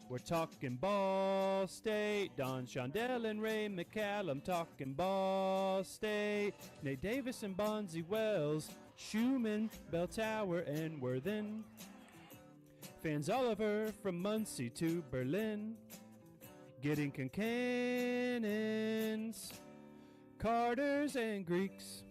We're talking Ball State, Don Shondell and Ray McCallum talking Ball State, Nate Davis and Bonzi Wells, Schumann, Bell Tower and Worthen, fans all over from Muncie to Berlin, getting Concannons, Carters and Greeks.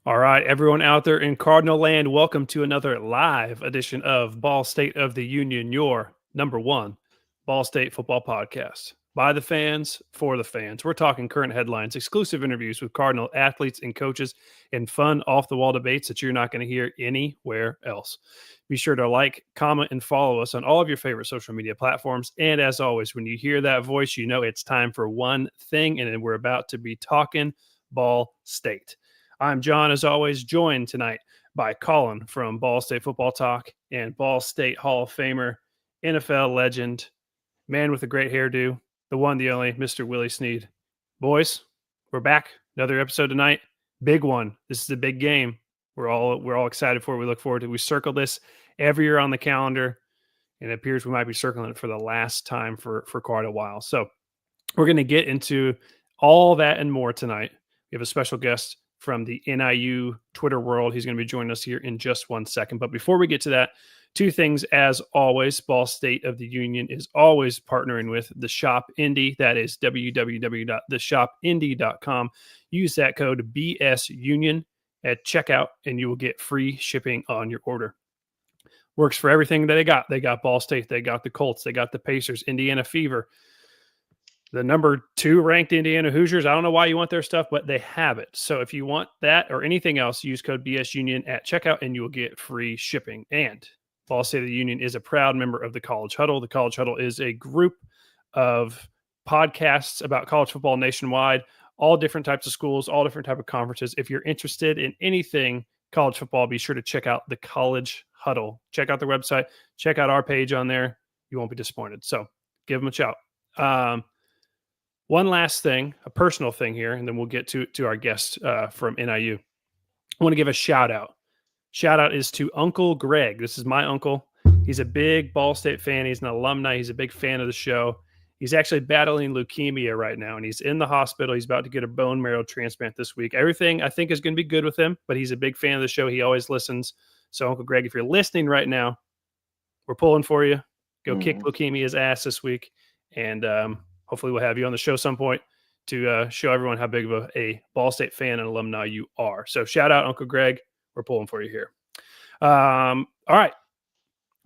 All right, everyone out there in Cardinal land, welcome to another live edition of Ball State of the Union, your number one Ball State football podcast. By the fans, for the fans. We're talking current headlines, exclusive interviews with Cardinal athletes and coaches, and fun off-the-wall debates that you're not going to hear anywhere else. Be sure to like, comment, and follow us on all of your favorite social media platforms. And as always, when you hear that voice, you know it's time for one thing, and we're about to be talking Ball State. I'm John, as always, joined tonight by Colin from Ball State Football Talk and Ball State Hall of Famer, NFL legend, man with a great hairdo, the one, the only, Mr. Willie Sneed. Boys, we're back. Another episode tonight. Big one. This is a big game. We're all excited for it. We look forward to it. We circle this every year on the calendar, and it appears we might be circling it for the last time for quite a while. So we're going to get into all that and more tonight. We have a special guest from the NIU Twitter world. He's going to be joining us here in just 1 second. But before we get to that, two things as always. Ball State of the Union is always partnering with the Shop Indy. That is www.theshopindy.com. Use that code BSUnion at checkout, and you will get free shipping on your order. Works for everything that they got. They got Ball State. They got the Colts. They got the Pacers, Indiana Fever, the number 2 ranked Indiana Hoosiers. I don't know why you want their stuff, but they have it. So if you want that or anything else, use code BSUnion at checkout and you will get free shipping. And Ball State of the Union is a proud member of the College Huddle. The College Huddle is a group of podcasts about college football nationwide, all different types of schools, all different type of conferences. If you're interested in anything college football, be sure to check out the College Huddle. Check out their website. Check out our page on there. You won't be disappointed. So give them a shout. One last thing, a personal thing here, and then we'll get to our guest from NIU. I want to give a shout out. Shout out is to Uncle Greg. This is my uncle. He's a big Ball State fan. He's an alumni. He's a big fan of the show. He's actually battling leukemia right now, and he's in the hospital. He's about to get a bone marrow transplant this week. Everything, I think, is going to be good with him, but he's a big fan of the show. He always listens. So, Uncle Greg, if you're listening right now, we're pulling for you. Go kick leukemia's ass this week, and hopefully we'll have you on the show some point to show everyone how big of a Ball State fan and alumni you are. So shout out Uncle Greg. We're pulling for you here. All right.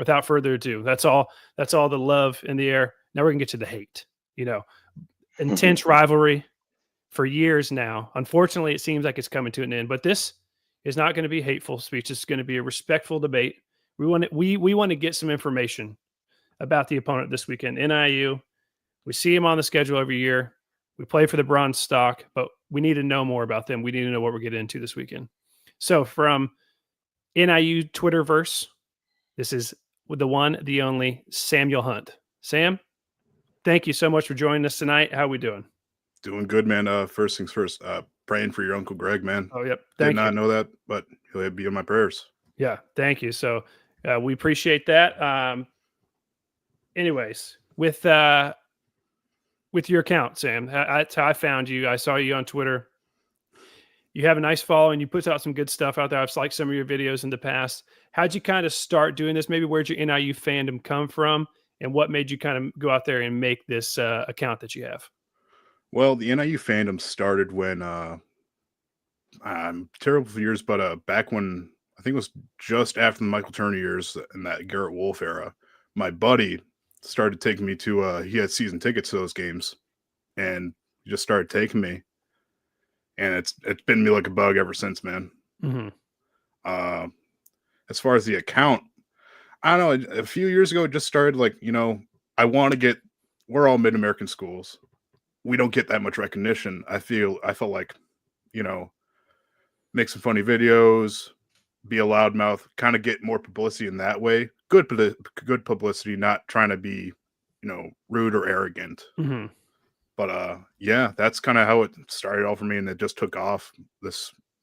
Without further ado, that's all the love in the air. Now we're going to get to the hate. Intense rivalry for years now. Unfortunately, it seems like it's coming to an end, but this is not going to be hateful speech. It's going to be a respectful debate. We want to get some information about the opponent this weekend, NIU. We see them on the schedule every year. We play for the Bronze Stalk, but we need to know more about them. We need to know what we're getting into this weekend. So from NIU Twitterverse, this is the one, the only Samuel Hunt. Sam, thank you so much for joining us tonight. How are we doing? Doing good, man. First things first, praying for your Uncle Greg, man. Oh, yep. Did not know that, but he'll be in my prayers. Yeah, thank you. So we appreciate that. Anyways, with your account, Sam, that's how I found you. I saw you on Twitter. You have a nice following. You put out some good stuff out there. I've liked some of your videos in the past. How'd you kind of start doing this? Maybe where'd your NIU fandom come from? And what made you kind of go out there and make this account that you have? Well, the NIU fandom started when I'm terrible for years, but back when I think it was just after the Michael Turner years in that Garrett Wolf era, my buddy started taking me to he had season tickets to those games, and he just started taking me, and it's been me like a bug ever since, man. As far as the account, I don't know, a few years ago it just started like, I want to get, we're all mid-American schools, we don't get that much recognition. I felt like, make some funny videos, be a loudmouth, kind of get more publicity in that way. Good publicity, not trying to be, rude or arrogant. But yeah, that's kind of how it started all for me, and it just took off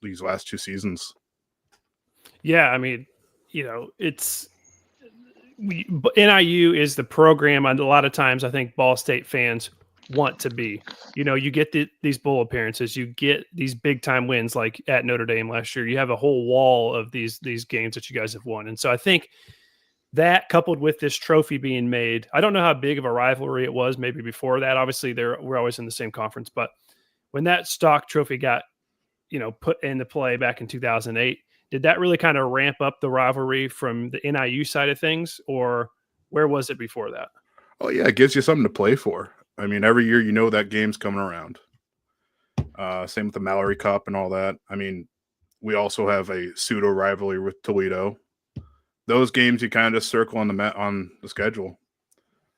these last 2 seasons. Yeah, I mean, it's NIU is the program, and a lot of times I think Ball State fans want to be. You get these bowl appearances, you get these big time wins like at Notre Dame last year. You have a whole wall of these games that you guys have won, and so I think that coupled with this trophy being made, I don't know how big of a rivalry it was. Maybe before that, obviously we're always in the same conference, but when that Stalk trophy got put into play back in 2008. Did that really kind of ramp up the rivalry from the NIU side of things, or where was it before that? Oh yeah, it gives you something to play for. I mean, every year that game's coming around. Same with the Mallory Cup and all that. I mean, we also have a pseudo rivalry with Toledo. Those games you kind of just circle on the schedule.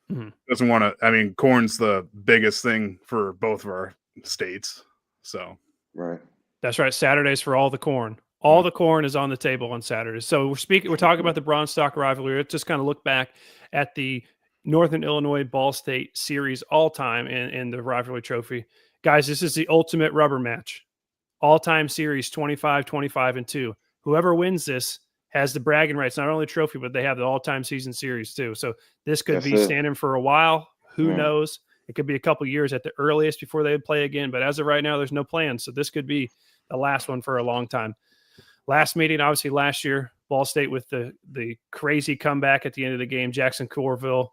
Mm-hmm. Doesn't want to. I mean, corn's the biggest thing for both of our states. So right. That's right. Saturdays for all the corn. All the corn is on the table on Saturdays. So we're talking about the Bronze Stalk rivalry. Let's just kind of look back at the Northern Illinois Ball State series all time and the rivalry trophy. Guys, this is the ultimate rubber match. All-time series 25-25-2. Whoever wins this has the bragging rights, not only trophy, but they have the all-time season series too. So this could be standing for a while. Who knows? It could be a couple years at the earliest before they play again. But as of right now, there's no plans. So this could be the last one for a long time. Last meeting, obviously last year, Ball State with the crazy comeback at the end of the game. Jackson Corville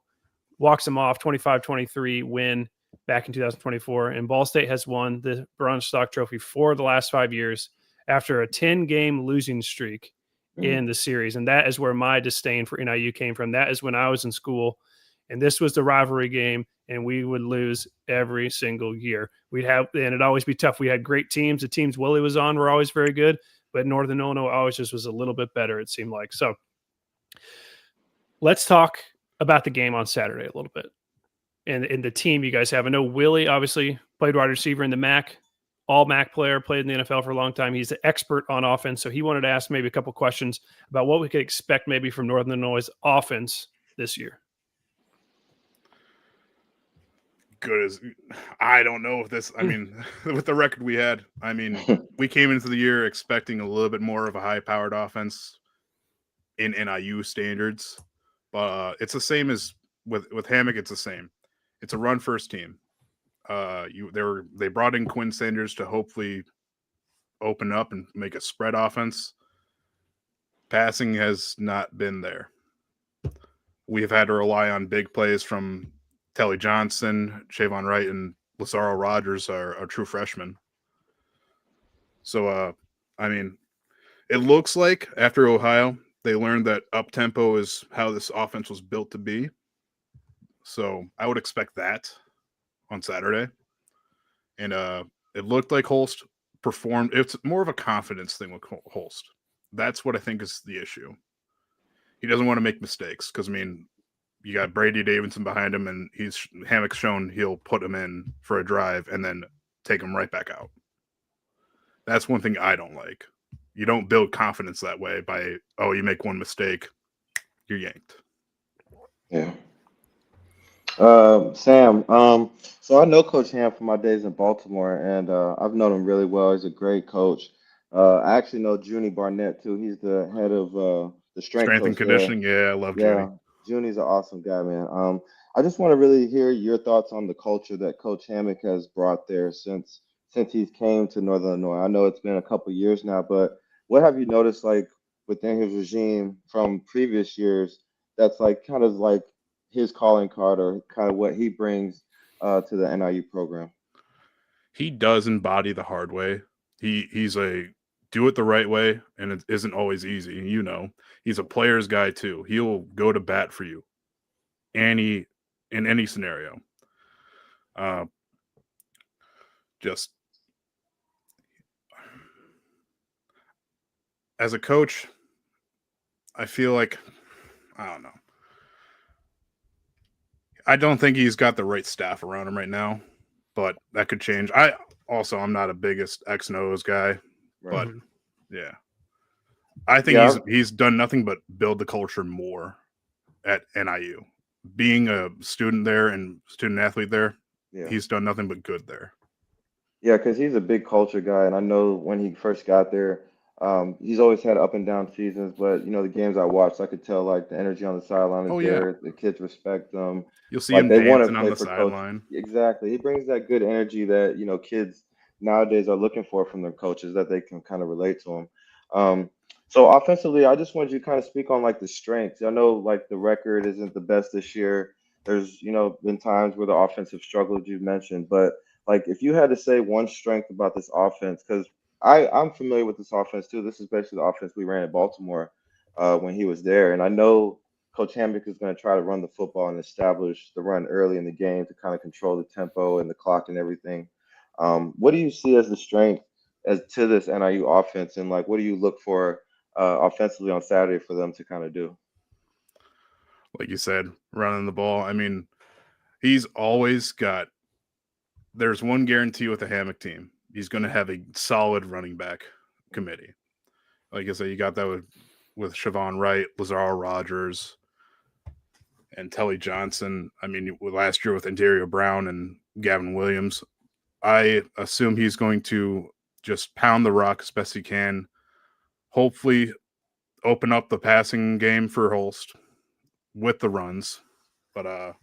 walks them off 25-23 win back in 2024. And Ball State has won the Bronze Stalk Trophy for the last 5 years after a 10-game losing streak in the series. And that is where my disdain for NIU came from. That is when I was in school. And this was the rivalry game, and we would lose every single year. And it'd always be tough. We had great teams. The teams Willie was on were always very good, but Northern Illinois always just was a little bit better, it seemed like. So let's talk about the game on Saturday a little bit and the team you guys have. I know Willie obviously played wide receiver in the MAC, all MAC player, played in the NFL for a long time. He's an expert on offense, so he wanted to ask maybe a couple questions about what we could expect maybe from Northern Illinois' offense this year. Good as I don't know if this. I mean, with the record we had, I mean, we came into the year expecting a little bit more of a high-powered offense in NIU standards, but it's the same as with Hammock. It's the same. It's a run-first team. They brought in Quinn Sanders to hopefully open up and make a spread offense. Passing has not been there. We have had to rely on big plays from Telly Johnson, Shavon Wright, and Lazaro Rogers are true freshmen. So, I mean, it looks like after Ohio, they learned that up-tempo is how this offense was built to be. So I would expect that on Saturday. And it looked like Holst performed. It's more of a confidence thing with Holst. That's what I think is the issue. He doesn't want to make mistakes because, I mean, you got Brady Davidson behind him, and Hammock's shown he'll put him in for a drive and then take him right back out. That's one thing I don't like. You don't build confidence that way by, you make one mistake, you're yanked. Yeah. Sam, so I know Coach Ham from my days in Baltimore, and I've known him really well. He's a great coach. I actually know Junie Barnett, too. He's the head of the strength and conditioning. Yeah, I love Junie. Junie's an awesome guy, man. I just want to really hear your thoughts on the culture that Coach Hammock has brought there since he's came to Northern Illinois. I know it's been a couple years now, but what have you noticed, like, within his regime from previous years that's, like, kind of like his calling card or kind of what he brings to the NIU program? He does embody the hard way. He's a do it the right way, and it isn't always easy. You know, he's a player's guy too. He'll go to bat for you, in any scenario. Just as a coach, I feel like I don't know. I don't think he's got the right staff around him right now, but that could change. I'm not a biggest X and O's guy. But yeah, I think he's done nothing but build the culture more at NIU. Being a student there and student athlete there, he's done nothing but good there. Yeah, because he's a big culture guy, and I know when he first got there, He's always had up and down seasons, but the games I watched, I could tell like the energy on the sideline is Oh yeah, there. The kids respect him. you'll see Like him they want to dancing on play the for coach. sideline. Exactly. He brings that good energy that, kids nowadays are looking for from their coaches that they can kind of relate to him. Um, so offensively, I just wanted you to kind of speak on like the strengths. I know like the record isn't the best this year. There's, been times where the offensive struggled you mentioned, but like if you had to say one strength about this offense, because I'm familiar with this offense too. This is basically the offense we ran at Baltimore when he was there, and I know Coach Hammock is going to try to run the football and establish the run early in the game to kind of control the tempo and the clock and everything. What do you see as the strength as to this NIU offense, and like what do you look for offensively on Saturday for them to kind of do? Like you said, running the ball. I mean, he's always got. There's one guarantee with the Hammock team. He's going to have a solid running back committee. Like I said, you got that with Siobhan Wright, Lazaro Rogers, and Telly Johnson. I mean, last year with Ontario Brown and Gavin Williams. I assume he's going to just pound the rock as best he can. Hopefully, open up the passing game for Holst with the runs. But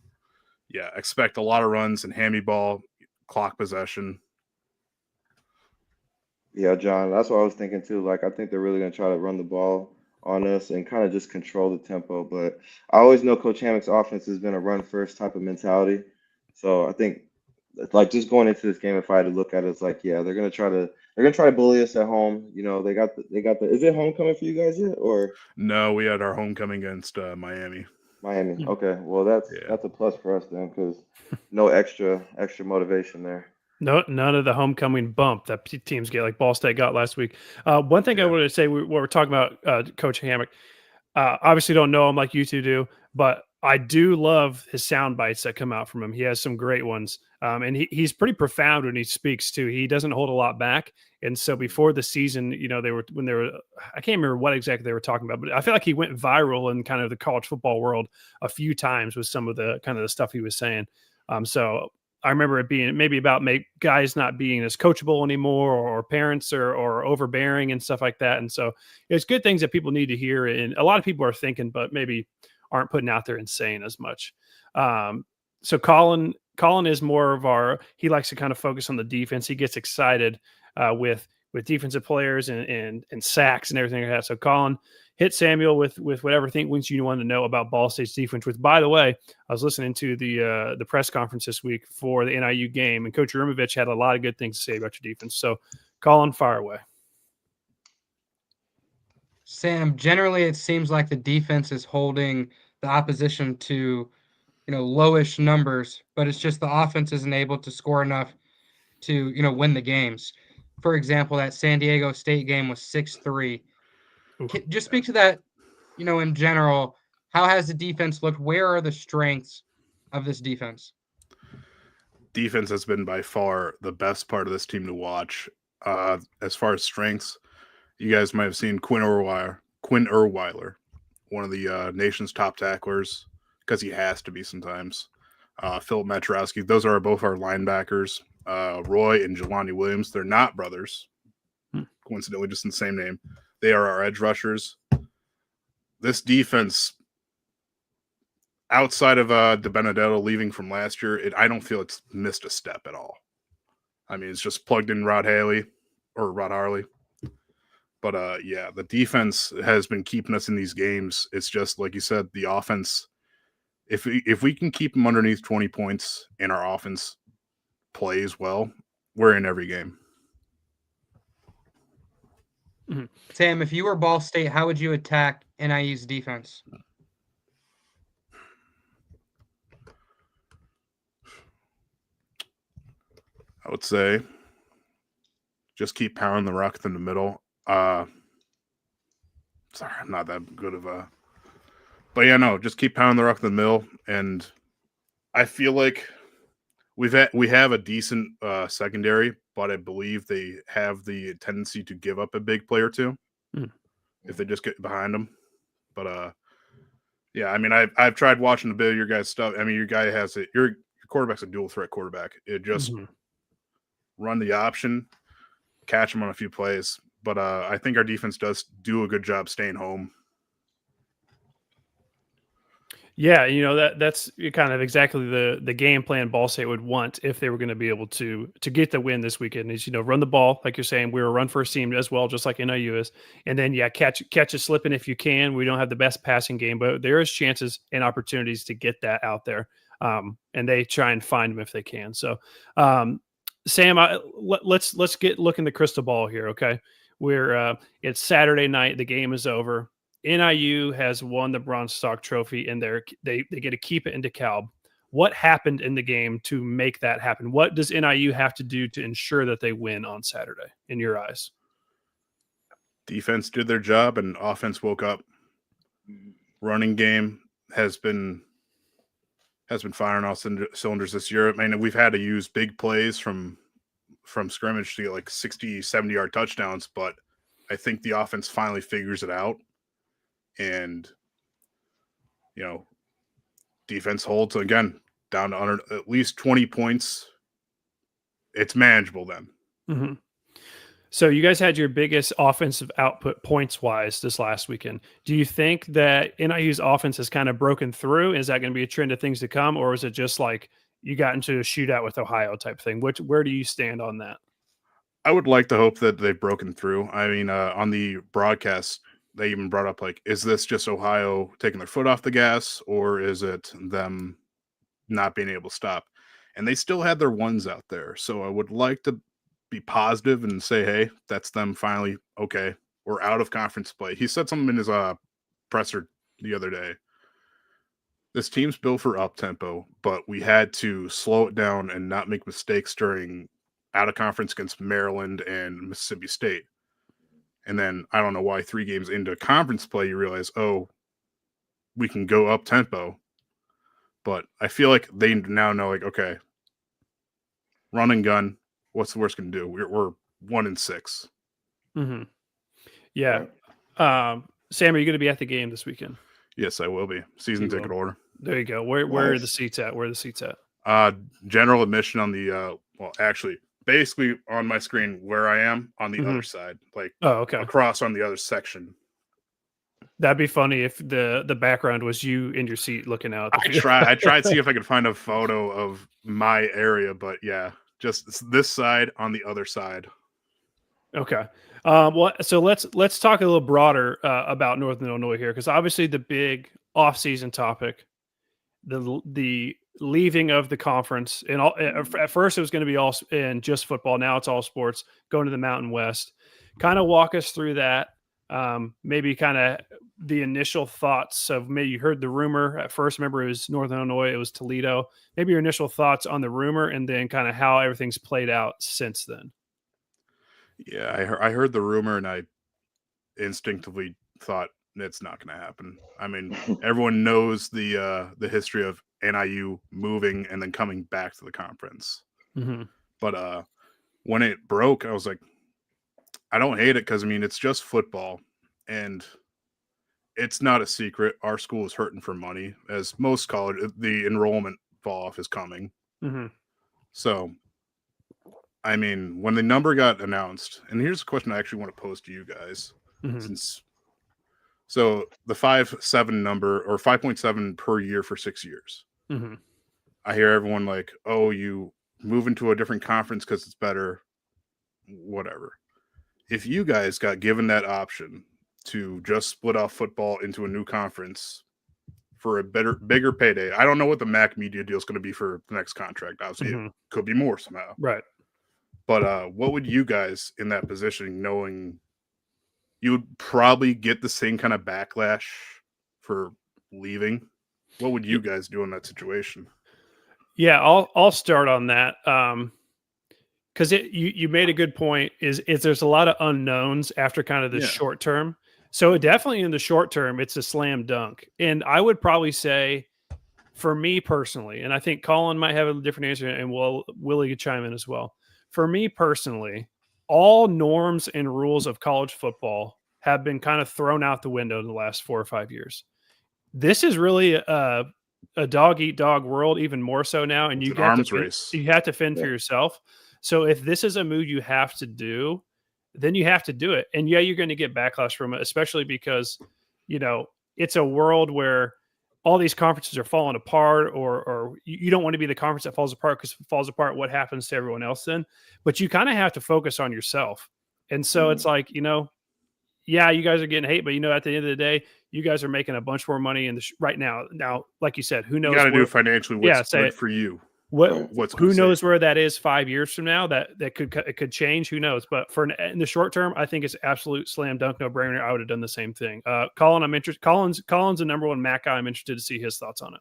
yeah, expect a lot of runs and hammy ball, clock possession. Yeah, John, that's what I was thinking too. Like, I think they're really going to try to run the ball on us and kind of just control the tempo. But I always know Coach Hammock's offense has been a run first type of mentality. So I think, like, just going into this game, if I had to look at it, it's like, yeah, they're gonna try to bully us at home. They got the. Is it homecoming for you guys yet or No, we had our homecoming against Miami. Miami? Hmm. Okay, well that's Yeah. that's a plus for us then because no extra motivation there. No, none of the homecoming bump that teams get, like Ball State got last week. One thing I Yeah. wanted to say, what we're talking about, Coach Hammock. Obviously, don't know him like you two do, but I do love his sound bites that come out from him. He has some great ones, and he's pretty profound when he speaks too. He doesn't hold a lot back, and so before the season, I can't remember what exactly they were talking about, but I feel like he went viral in kind of the college football world a few times with some of the kind of the stuff he was saying. So I remember it being maybe about guys not being as coachable anymore, or parents or overbearing and stuff like that. And so it's good things that people need to hear, and a lot of people are thinking, but maybe aren't putting out there and saying as much. So Colin is more of he likes to kind of focus on the defense. He gets excited with defensive players and sacks and everything like that. So Colin, hit Samuel with whatever things you want to know about Ball State's defense. Which, by the way, I was listening to the press conference this week for the NIU game, and Coach Rumovich had a lot of good things to say about your defense. So, Colin, fire away. Sam, generally it seems like the defense is holding the opposition to, lowish numbers, but it's just the offense isn't able to score enough to, win the games. For example, that San Diego State game was 6-3. Just speak to that, in general. How has the defense looked? Where are the strengths of this defense? Defense has been by far the best part of this team to watch. As far as strengths, you guys might have seen Quinn Erweiler, one of the nation's top tacklers, because he has to be sometimes. Philip Matrowski, those are both our linebackers. Roy and Jelani Williams, they're not brothers, coincidentally, just in the same name. They are our edge rushers. This defense, outside of De Benedetto leaving from last year, I don't feel it's missed a step at all. I mean, it's just plugged in Rod Harley. But yeah, the defense has been keeping us in these games. It's just like you said, the offense. If we can keep them underneath 20 points and our offense plays well, we're in every game. Mm-hmm. Sam, if you were Ball State, how would you attack NIU's defense? I would say just keep pounding the rock in the middle. Sorry, I'm not that good of a. But yeah, no, just keep pounding the rock in the middle, and I feel like we have a decent secondary, but I believe they have the tendency to give up a big play or two if they just get behind them. But yeah, I mean, I've tried watching a bit of your guys' stuff. I mean, your guy has it. Your quarterback's a dual threat quarterback. It just run the option, catch him on a few plays, but I think our defense does do a good job staying home. Yeah, that's kind of exactly the game plan Ball State would want if they were going to be able to get the win this weekend. Is run the ball like you're saying. We're a run first team as well, just like NIU is, and then catch a slipping if you can. We don't have the best passing game, but there is chances and opportunities to get that out there, and they try and find them if they can. So, Sam, let's look in the crystal ball here. Okay, it's Saturday night. The game is over. NIU has won the Bronze Stalk Trophy, and they get to keep it in DeKalb. What happened in the game to make that happen? What does NIU have to do to ensure that they win on Saturday, in your eyes? Defense did their job, and offense woke up. Running game has been firing all cylinders this year. I mean, we've had to use big plays from scrimmage to get like 60, 70-yard touchdowns, but I think the offense finally figures it out. And, defense holds, again, down to under at least 20 points. It's manageable then. Mm-hmm. So you guys had your biggest offensive output points-wise this last weekend. Do you think that NIU's offense has kind of broken through? Is that going to be a trend of things to come? Or is it just like you got into a shootout with Ohio type thing? Where do you stand on that? I would like to hope that they've broken through. I mean, on the broadcast, they even brought up, like, is this just Ohio taking their foot off the gas, or is it them not being able to stop? And they still had their ones out there. So I would like to be positive and say, hey, that's them finally, okay, we're out of conference play. He said something in his presser the other day. This team's built for up-tempo, but we had to slow it down and not make mistakes during out-of-conference against Maryland and Mississippi State. And then I don't know why 3 games into conference play, you realize, oh, we can go up tempo. But I feel like they now know, like, okay, run and gun. What's the worst can do? We're 1-6. Mm-hmm. Yeah. Sam, are you going to be at the game this weekend? Yes, I will be. Season ticket order. There you go. Where are the seats at? Where are the seats at? General admission on the basically on my screen where I am on the other side, like across on the other section. That'd be funny if the background was you in your seat looking out. I tried to see if I could find a photo of my area, but yeah, just this side on the other side. Okay. So let's talk a little broader about Northern Illinois here, because obviously the big off-season topic, the leaving of the conference, and at first it was going to be all in just football. Now it's all sports, going to the Mountain West. Kind of walk us through that. Maybe kind of the initial thoughts of, maybe you heard the rumor at first. Remember, it was Northern Illinois, it was Toledo. Maybe your initial thoughts on the rumor, and then kind of how everything's played out since then. Yeah, I heard the rumor, and I instinctively thought it's not going to happen. I mean, everyone knows the history of NIU moving and then coming back to the conference. Mm-hmm. But when it broke, I was like, I don't hate it, because I mean, it's just football, and it's not a secret. Our school is hurting for money, as most college, the enrollment fall off is coming. Mm-hmm. So, I mean, when the number got announced, and here's a question I actually want to pose to you guys, so the 5.7 number, or 5.7 per year for 6 years. Mm-hmm. I hear everyone like, oh, you move into a different conference because it's better, whatever. If you guys got given that option to just split off football into a new conference for a bigger payday, I don't know what the MAC media deal is going to be for the next contract. Obviously, it could be more somehow. Right. But what would you guys in that position, knowing you would probably get the same kind of backlash for leaving? What would you guys do in that situation? Yeah, I'll start on that. Because you made a good point. Is there's a lot of unknowns after kind of the short term. So definitely in the short term, it's a slam dunk. And I would probably say, for me personally, and I think Colin might have a different answer, and Willie could chime in as well. For me personally, all norms and rules of college football have been kind of thrown out the window in the last 4 or 5 years. This is really a dog eat dog world, even more so now. And you have to fend for yourself. So if this is a move you have to do, then you have to do it. And yeah, you're going to get backlash from it, especially because, it's a world where all these conferences are falling apart, or you don't want to be the conference that falls apart, because if it falls apart, what happens to everyone else then? But you kind of have to focus on yourself. And so it's like, yeah, you guys are getting hate, but at the end of the day, you guys are making a bunch more money right now. Now, like you said, who knows? You got to do financially what's good for you. Who knows where that is 5 years from now? That could change. Who knows? But in the short term, I think it's absolute slam dunk, no brainer. I would have done the same thing. Colin, I'm interested. Colin's the number one Mac guy. I'm interested to see his thoughts on it.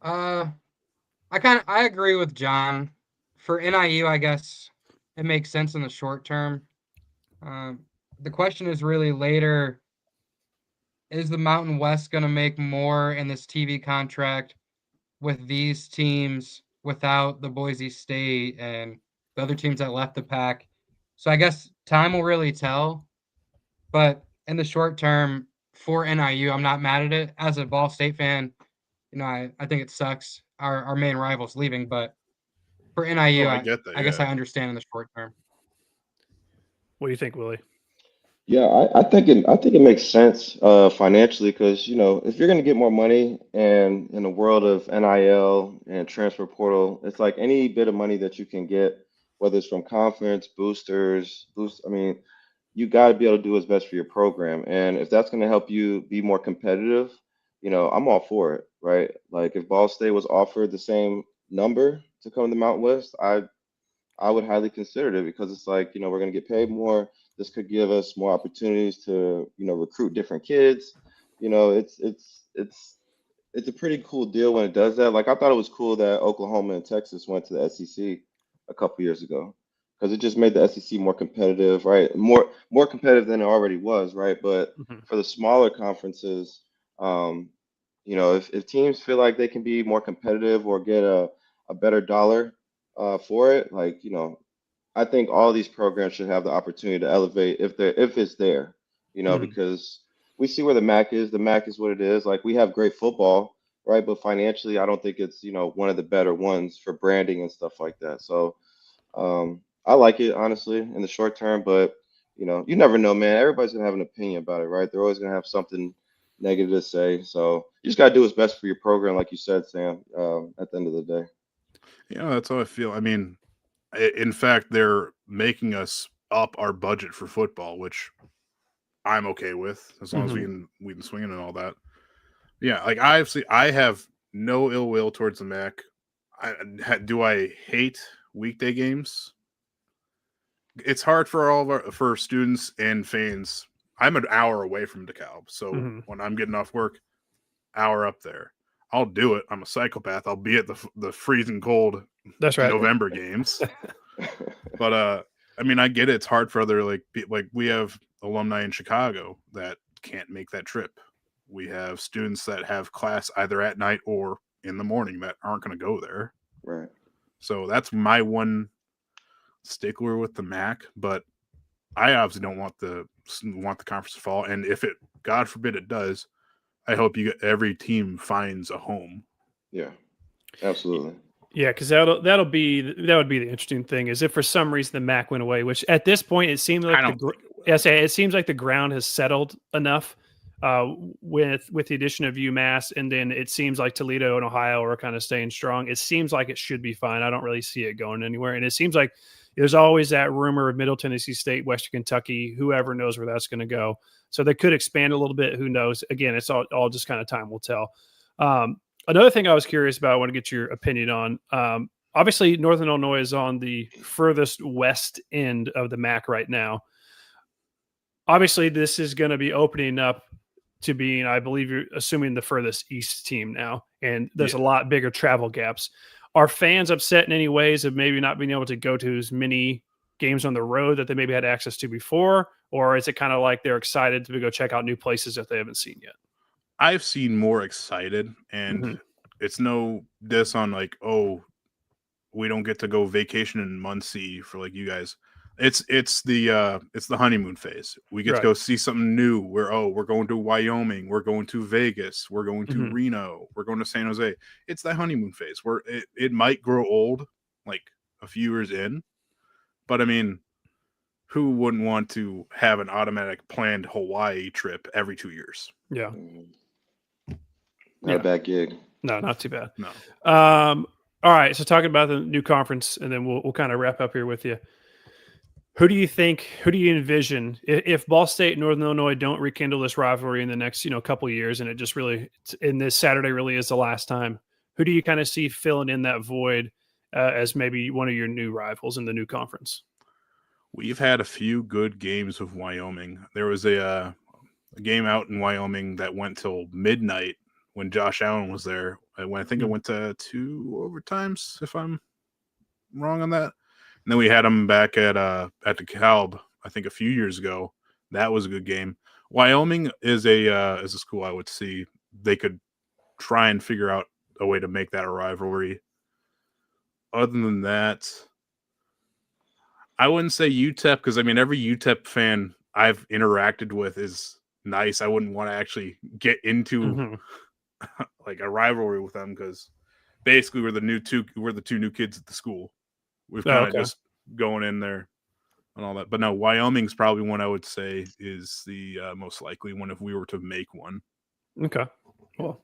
I agree with John. For NIU, I guess it makes sense in the short term. The question is really later, is the Mountain West going to make more in this TV contract with these teams without the Boise State and the other teams that left the pack? So I guess time will really tell. But in the short term, for NIU, I'm not mad at it. As a Ball State fan, I think it sucks. Our main rival's leaving, but for NIU, I guess I understand in the short term. What do you think, Willie? Yeah, I think it makes sense financially, because if you're going to get more money, and in the world of NIL and transfer portal, it's like any bit of money that you can get, whether it's from conference boosters, I mean, you got to be able to do what's best for your program, and if that's going to help you be more competitive, I'm all for it, right? Like if Ball State was offered the same number to come to Mountain West, I would highly consider it, because it's like, we're going to get paid more. This could give us more opportunities to, recruit different kids. It's a pretty cool deal when it does that. Like I thought it was cool that Oklahoma and Texas went to the SEC a couple years ago, because it just made the SEC more competitive, right? More competitive than it already was, right? But for the smaller conferences, if teams feel like they can be more competitive or get a better dollar for it, like, I think all these programs should have the opportunity to elevate if it's there, because we see where the MAC is. The MAC is what it is. Like we have great football, right? But financially, I don't think it's, one of the better ones for branding and stuff like that. So I like it, honestly, in the short term, but you never know, man. Everybody's gonna have an opinion about it, right? They're always gonna have something negative to say. So you just gotta do what's best for your program, like you said, Sam, at the end of the day. Yeah, that's how I feel. I mean, in fact, they're making us up our budget for football, which I'm okay with, as long as we can swing it and all that. Yeah, like I have no ill will towards the MAC. Do I hate weekday games? It's hard for for students and fans. I'm an hour away from DeKalb, so when I'm getting off work, hour up there, I'll do it. I'm a psychopath. I'll be at the freezing cold November games. But I mean, I get it. It's hard for other like we have alumni in Chicago that can't make that trip. We have students that have class either at night or in the morning that aren't going to go there. Right. So that's my one stickler with the MAC. But I obviously don't want the conference to fall. And if it, God forbid, it does, I hope every team finds a home. Yeah, absolutely. Yeah, because that would be the interesting thing, is if for some reason the MAC went away, which at this point it seems like it seems like the ground has settled enough with the addition of UMass, and then it seems like Toledo and Ohio are kind of staying strong. It seems like it should be fine. I don't really see it going anywhere, and it seems like there's always that rumor of Middle Tennessee State, Western Kentucky. Whoever knows where that's going to go. So they could expand a little bit. Who knows? Again, it's all just kind of time will tell. Another thing I was curious about, I want to get your opinion on. Obviously, Northern Illinois is on the furthest west end of the MAC right now. Obviously, this is going to be opening up to being, I believe you're assuming, the furthest east team now, and there's a lot bigger travel gaps. Are fans upset in any ways of maybe not being able to go to as many games on the road that they maybe had access to before, or is it kind of like they're excited to go check out new places that they haven't seen yet? I've seen more excited, and it's no diss on like, oh, we don't get to go vacation in Muncie for like you guys. It's the honeymoon phase. We get to go see something new. We're going to Wyoming, we're going to Vegas, we're going to Reno, we're going to San Jose. It's that honeymoon phase where it might grow old, like a few years in. But I mean, who wouldn't want to have an automatic planned Hawaii trip every 2 years? Yeah. Not a bad gig. No, not too bad. No. All right. So talking about the new conference, and then we'll kind of wrap up here with you. Who do you envision if Ball State and Northern Illinois don't rekindle this rivalry in the next, couple of years, and it just really, in this Saturday really is the last time? Who do you kind of see filling in that void as maybe one of your new rivals in the new conference? We've had a few good games with Wyoming. There was a game out in Wyoming that went till midnight when Josh Allen was there. I think it went to 2 overtimes, if I'm wrong on that. And then we had him back at the Calb, I think a few years ago. That was a good game. Wyoming is a school I would see they could try and figure out a way to make that a rivalry. Other than that, I wouldn't say UTEP, because I mean every UTEP fan I've interacted with is nice. I wouldn't want to actually get into like a rivalry with them, because basically we're the 2 new kids at the school. We've kind of just going in there and all that. But no, Wyoming's probably one I would say is the most likely one if we were to make one. Okay. Well,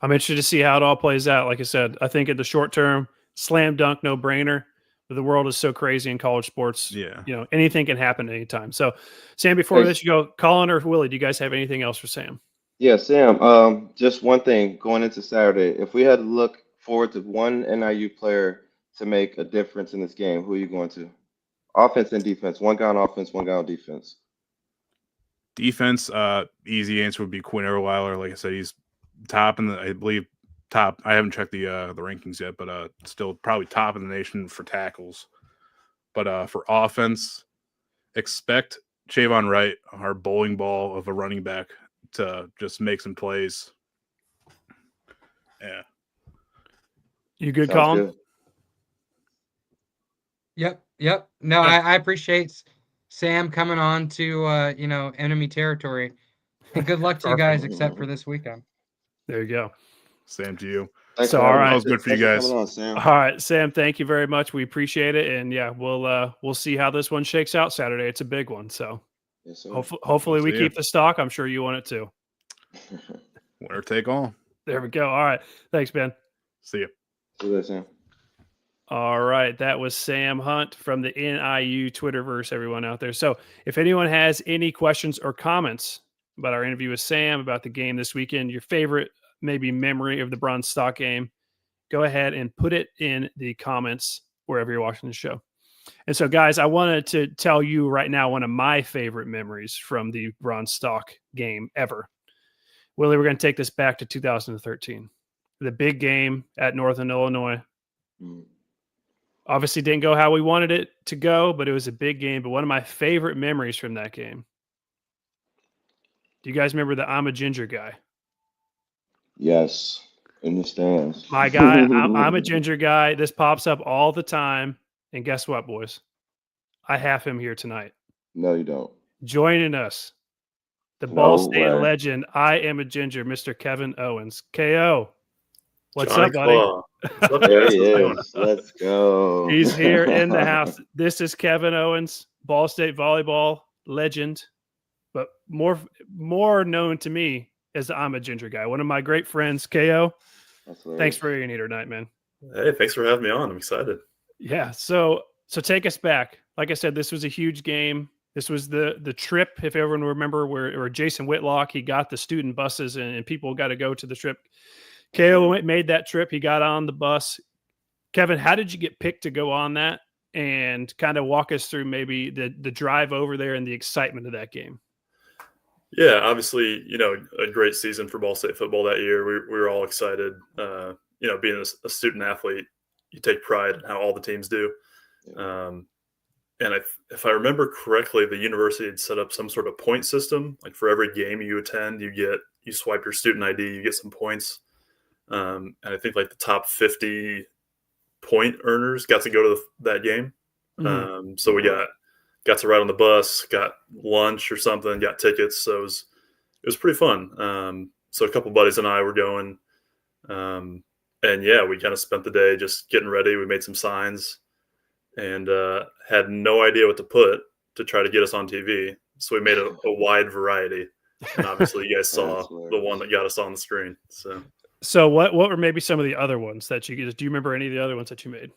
I'm interested to see how it all plays out. Like I said, I think in the short term, slam dunk, no brainer. But the world is so crazy in college sports. Yeah. Anything can happen at any time. So, Sam, before we let you go, Colin or Willie, do you guys have anything else for Sam? Yeah, Sam. Just one thing going into Saturday. If we had to look forward to one NIU player to make a difference in this game, who are you going to? Offense and defense. One guy on offense, one guy on defense. Defense, easy answer would be Quinn Erweiler. Like I said, he's top in I believe top. I haven't checked the rankings yet, but still probably top in the nation for tackles. But for offense, expect Chavon Wright, our bowling ball of a running back, to just make some plays. Yeah. You good, Sounds Colin? good. Yep. No, I appreciate Sam coming on to enemy territory. And good luck to you guys, except for this weekend. There you go. Same to you. Thanks So, for all having right. That me. was good for you Thanks guys. coming on, Sam. All right, Sam, thank you very much. We appreciate it. And yeah, we'll see how this one shakes out Saturday. It's a big one. So Yes, sir. hopefully we See keep ya. the stock. I'm sure you want it too. Winner take all. There we go. All right. Thanks, Ben. See ya. See you later, Sam. All right. That was Sam Hunt from the NIU Twitterverse, everyone out there. So if anyone has any questions or comments about our interview with Sam, about the game this weekend, your favorite maybe memory of the Bronze Stalk game, go ahead and put it in the comments wherever you're watching the show. And so, guys, I wanted to tell you right now one of my favorite memories from the Bronze Stalk game ever. Willie, we're going to take this back to 2013. The big game at Northern Illinois. Obviously didn't go how we wanted it to go, but it was a big game. But one of my favorite memories from that game. Do you guys remember the I'm a Ginger guy? Yes, in the stands. My guy, I'm a Ginger guy. This pops up all the time. And guess what, boys? I have him here tonight. No, you don't. Joining us, the No Ball State way. legend, I am a Ginger, Mr. Kevin Owens. KO. What's Johnny up, buddy? Claw. What's up, There guys? he How's it going? is. Let's go. He's here in the house. This is Kevin Owens, Ball State volleyball legend, but more known to me as the I'm a Ginger guy. One of my great friends, KO. Thanks for being here tonight, man. Hey, thanks for having me on. I'm excited. Yeah. So take us back. Like I said, this was a huge game. This was the trip, if everyone remember, where Jason Whitlock, he got the student buses and people got to go to the trip. KO made that trip. He got on the bus. Kevin, how did you get picked to go on that? And kind of walk us through maybe the drive over there and the excitement of that game. Yeah, obviously, a great season for Ball State football that year. We were all excited. Being a student athlete, you take pride in how all the teams do. And if I remember correctly, the university had set up some sort of point system. Like for every game you attend, you swipe your student ID, you get some points. And I think like the top 50 point earners got to go to that game. Mm-hmm. So we got to ride on the bus, got lunch or something, got tickets. So it was pretty fun. So a couple buddies and I were going. And yeah, we kind of spent the day just getting ready. We made some signs. and had no idea what to put to try to get us on TV. So we made a wide variety, and obviously you guys saw the one that got us on the screen. So what were maybe some of the other ones that do you remember any of the other ones that you made?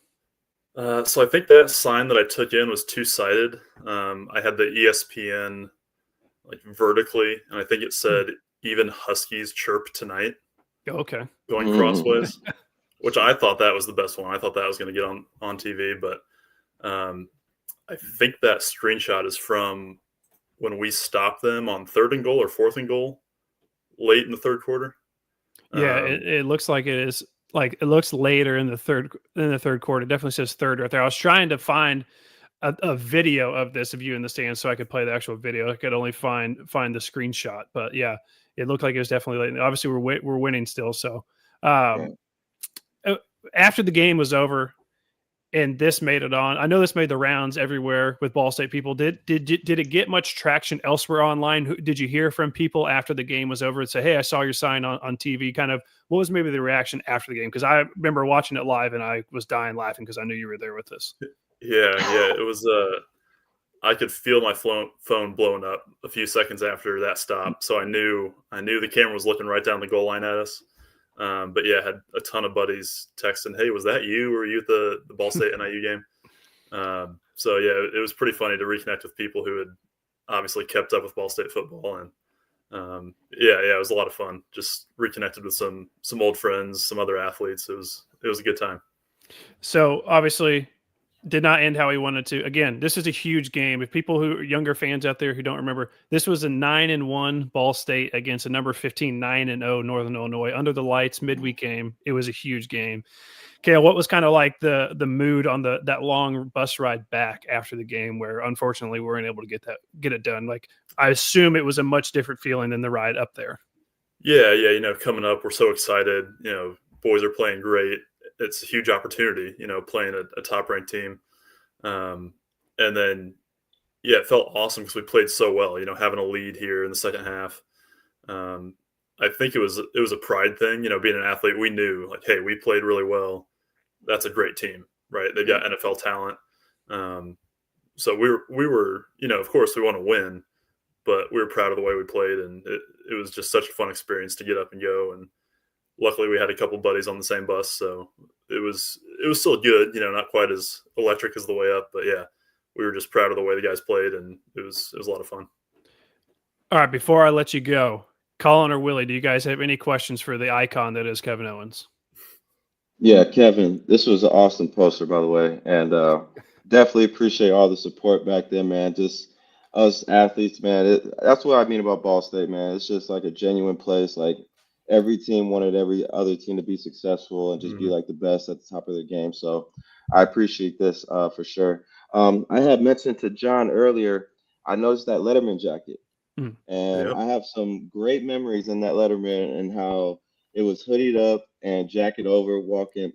So I think that sign that I took in was two-sided. I had the ESPN like vertically, and I think it said "Even Huskies chirp tonight." Oh, okay. Going crossways, which I thought that was the best one. I thought that was going to get on TV, but I think that screenshot is from when we stopped them on 3rd and goal or 4th and goal late in the third quarter. Yeah, it looks like it is. Like it looks later in the third quarter. It definitely says third right there. I was trying to find a video of this of you in the stands so I could play the actual video. I could only find the screenshot, but yeah, it looked like it was definitely late. Obviously, we're winning still. So after the game was over, and this made it on. I know this made the rounds everywhere with Ball State people. Did it get much traction elsewhere online? Did you hear from people after the game was over and say, "Hey, I saw your sign on TV"? Kind of, what was maybe the reaction after the game? Because I remember watching it live and I was dying laughing because I knew you were there with us. Yeah, it was. I could feel my phone blowing up a few seconds after that stop, so I knew the camera was looking right down the goal line at us. But yeah, I had a ton of buddies texting, "Hey, was that you? Were you at the Ball State NIU game?" So yeah, it was pretty funny to reconnect with people who had obviously kept up with Ball State football, and yeah, it was a lot of fun. Just reconnected with some old friends, some other athletes. It was a good time. So obviously, did not end how he wanted to. Again, this is a huge game. If people who are younger fans out there who don't remember, this was a 9-1 Ball State against a number 15 9-0 Northern Illinois under the lights midweek game. It was a huge game. Kale, what was kind of like the mood on that long bus ride back after the game, where unfortunately we weren't able to get it done? Like, I assume it was a much different feeling than the ride up there. Yeah. Coming up, we're so excited. Boys are playing great. It's a huge opportunity, playing a top-ranked team. And then, yeah, it felt awesome because we played so well, having a lead here in the second half. I think it was a pride thing, being an athlete. We knew, like, hey, we played really well. That's a great team, right? They've got NFL talent. So we were, of course we want to win, but we were proud of the way we played. And it was just such a fun experience to get up and go. And luckily we had a couple buddies on the same bus, so it was still good, not quite as electric as the way up, but yeah, we were just proud of the way the guys played, and it was a lot of fun. All right, before I let you go, Colin or Willie, do you guys have any questions for the icon that is Kevin Owens? Yeah, Kevin, this was an awesome poster, by the way, and definitely appreciate all the support back then, man. Just us athletes, man. That's what I mean about Ball State, man. It's just like a genuine place. Like, every team wanted every other team to be successful and just be like the best at the top of their game. So I appreciate this for sure. I had mentioned to John earlier, I noticed that Letterman jacket. And Yep. I have some great memories in that Letterman and how it was hoodied up and jacket over,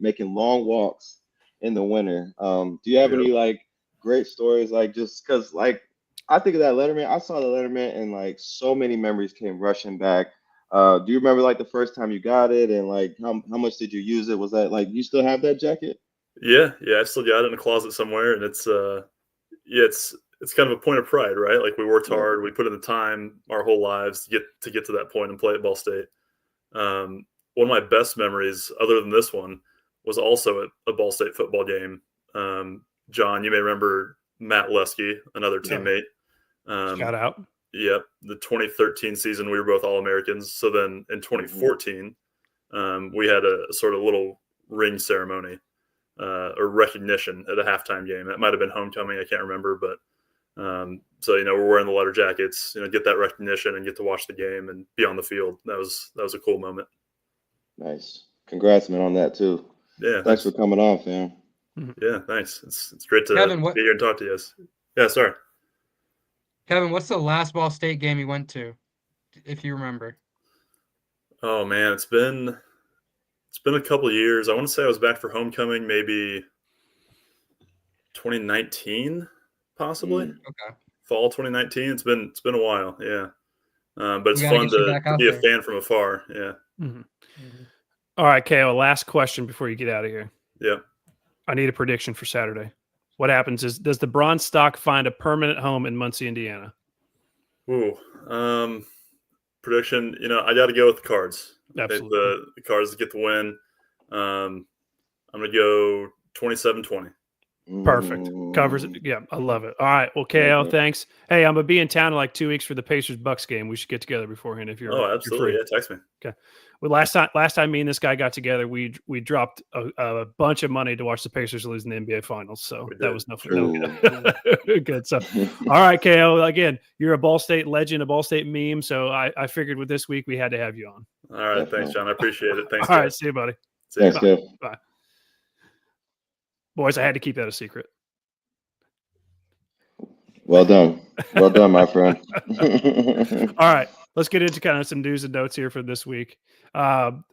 making long walks in the winter. Do you have Yep. any like great stories? Like, just because like I think of that Letterman, I saw the Letterman and like so many memories came rushing back. Do you remember like the first time you got it and like how much did you use it? Was that like you still have that jacket? Yeah, I still got it in a closet somewhere, and it's kind of a point of pride, right? Like, we worked hard, we put in the time our whole lives to get to that point and play at Ball State. One of my best memories, other than this one, was also at a Ball State football game. John, you may remember Matt Lesky, another teammate. Shout out. Yep, the 2013 season, we were both All-Americans. So then in 2014, we had a sort of little ring ceremony or recognition at a halftime game. It might have been homecoming, I can't remember, but so we're wearing the letter jackets, get that recognition and get to watch the game and be on the field. That was a cool moment. Nice. Congrats, man, on that too. Yeah, thanks for coming on, fam. Yeah, thanks. It's great to Kevin, be here and talk to you guys. Yeah, sorry. Kevin, what's the last Ball State game you went to, if you remember? Oh man, it's been a couple of years. I want to say I was back for homecoming, maybe 2019, possibly. Okay. Fall 2019. It's been a while, yeah. But it's We gotta fun get you to back out be a there. fan from afar. Yeah. All right, Kale, last question before you get out of here. Yeah. I need a prediction for Saturday. what happens is, does the Bronze Stalk find a permanent home in Muncie, Indiana? Ooh, prediction. I got to go with the Cards. I think Absolutely. the Cards get the win. I'm going to go 27-20. Perfect. Covers it. Yeah, I love it. All right. Well, KO, thanks. Hey, I'm gonna be in town in like 2 weeks for the Pacers Bucks game. We should get together beforehand if you're. Oh, if you're absolutely. free. Yeah, text me. Okay. Well, last time me and this guy got together, we dropped a bunch of money to watch the Pacers lose in the NBA Finals. So that was no fun. Good. So, all right, KO. Again, you're a Ball State legend, a Ball State meme. So I figured with this week we had to have you on. All right. Definitely. Thanks, John. I appreciate it. Thanks. All Jeff. right. See you, buddy. See you. Thanks, Kev. Bye. Boys, I had to keep that a secret. Well done. Well done, my friend. All right. Let's get into kind of some news and notes here for this week.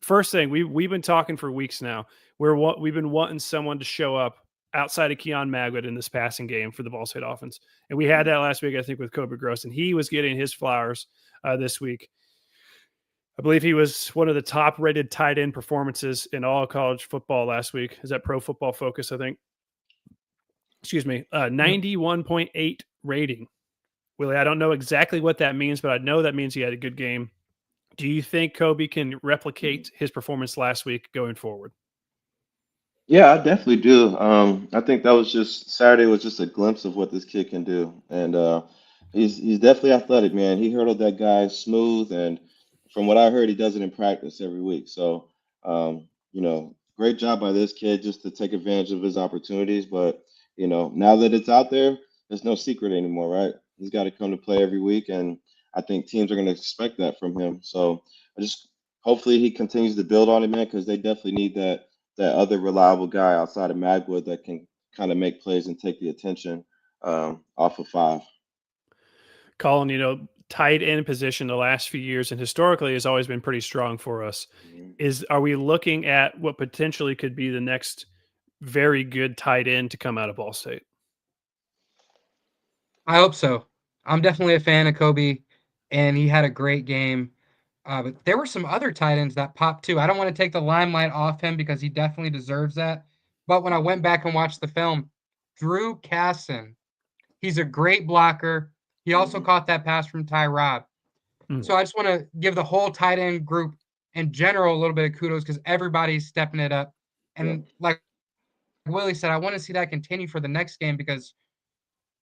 First thing, we've been talking for weeks now. We've been wanting someone to show up outside of Keon Magwood in this passing game for the Ball State offense. And we had that last week, I think, with Kobe Gross, and he was getting his flowers this week. I believe he was one of the top-rated tight end performances in all college football last week. Is that Pro Football Focus, I think? Excuse me. 91.8 rating. Willie, I don't know exactly what that means, but I know that means he had a good game. Do you think Kobe can replicate his performance last week going forward? Yeah, I definitely do. I think that was just Saturday was just a glimpse of what this kid can do, and he's definitely athletic, man. He hurdled that guy smooth, and from what I heard, he does it in practice every week. So, great job by this kid just to take advantage of his opportunities. But now that it's out there, there's no secret anymore, right? He's got to come to play every week, and I think teams are going to expect that from him. So, hopefully he continues to build on it, man, because they definitely need that other reliable guy outside of Magwood that can kind of make plays and take the attention off of 5. Colin, tight end position the last few years and historically has always been pretty strong for us. Are we looking at what potentially could be the next very good tight end to come out of Ball State? I hope so. I'm definitely a fan of Kobe, and he had a great game. But there were some other tight ends that popped too. I don't want to take the limelight off him because he definitely deserves that. But when I went back and watched the film, Drew Casson, he's a great blocker. He also caught that pass from Tyrod. So I just want to give the whole tight end group in general a little bit of kudos because everybody's stepping it up. And like Willie said, I want to see that continue for the next game because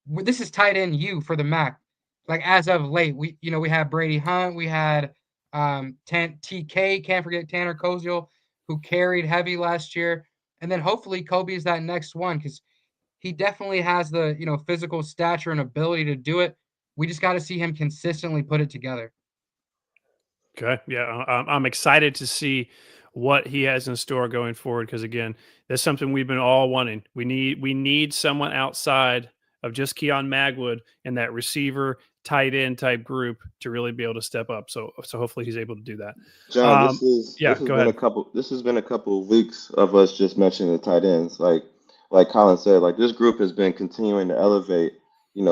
this is tight end U for the MAC. Like as of late, we had Brady Hunt, we had TK, can't forget Tanner Koziel, who carried heavy last year. And then hopefully Kobe is that next one because he definitely has the physical stature and ability to do it. We just got to see him consistently put it together. Okay. Yeah. I'm excited to see what he has in store going forward. Cause again, that's something we've been all wanting. We need someone outside of just Keon Magwood and that receiver tight end type group to really be able to step up. So hopefully he's able to do that. John, this has go been ahead. this has been a couple of weeks of us just mentioning the tight ends. Like Colin said, like this group has been continuing to elevate,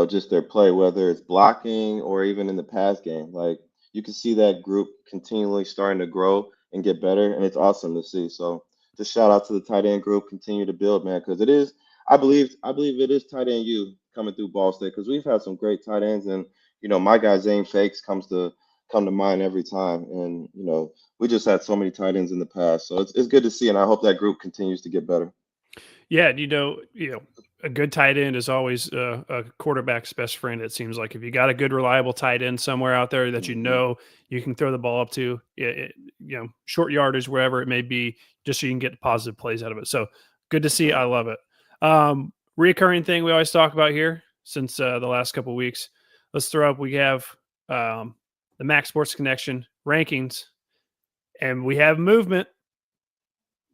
just their play, whether it's blocking or even in the pass game. Like you can see that group continually starting to grow and get better, and it's awesome to see. So just shout out to the tight end group, continue to build, man, because it is. I believe it is tight end U coming through Ball State because we've had some great tight ends, and my guy Zane Fakes come to mind every time, and we just had so many tight ends in the past, so it's good to see, and I hope that group continues to get better. Yeah, a good tight end is always a quarterback's best friend. It seems like if you got a good, reliable tight end somewhere out there that you can throw the ball up to, short yardage, wherever it may be, just so you can get positive plays out of it. So good to see. I love it. Reoccurring thing we always talk about here since the last couple of weeks. Let's throw up. We have the Max Sports Connection rankings, and we have movement.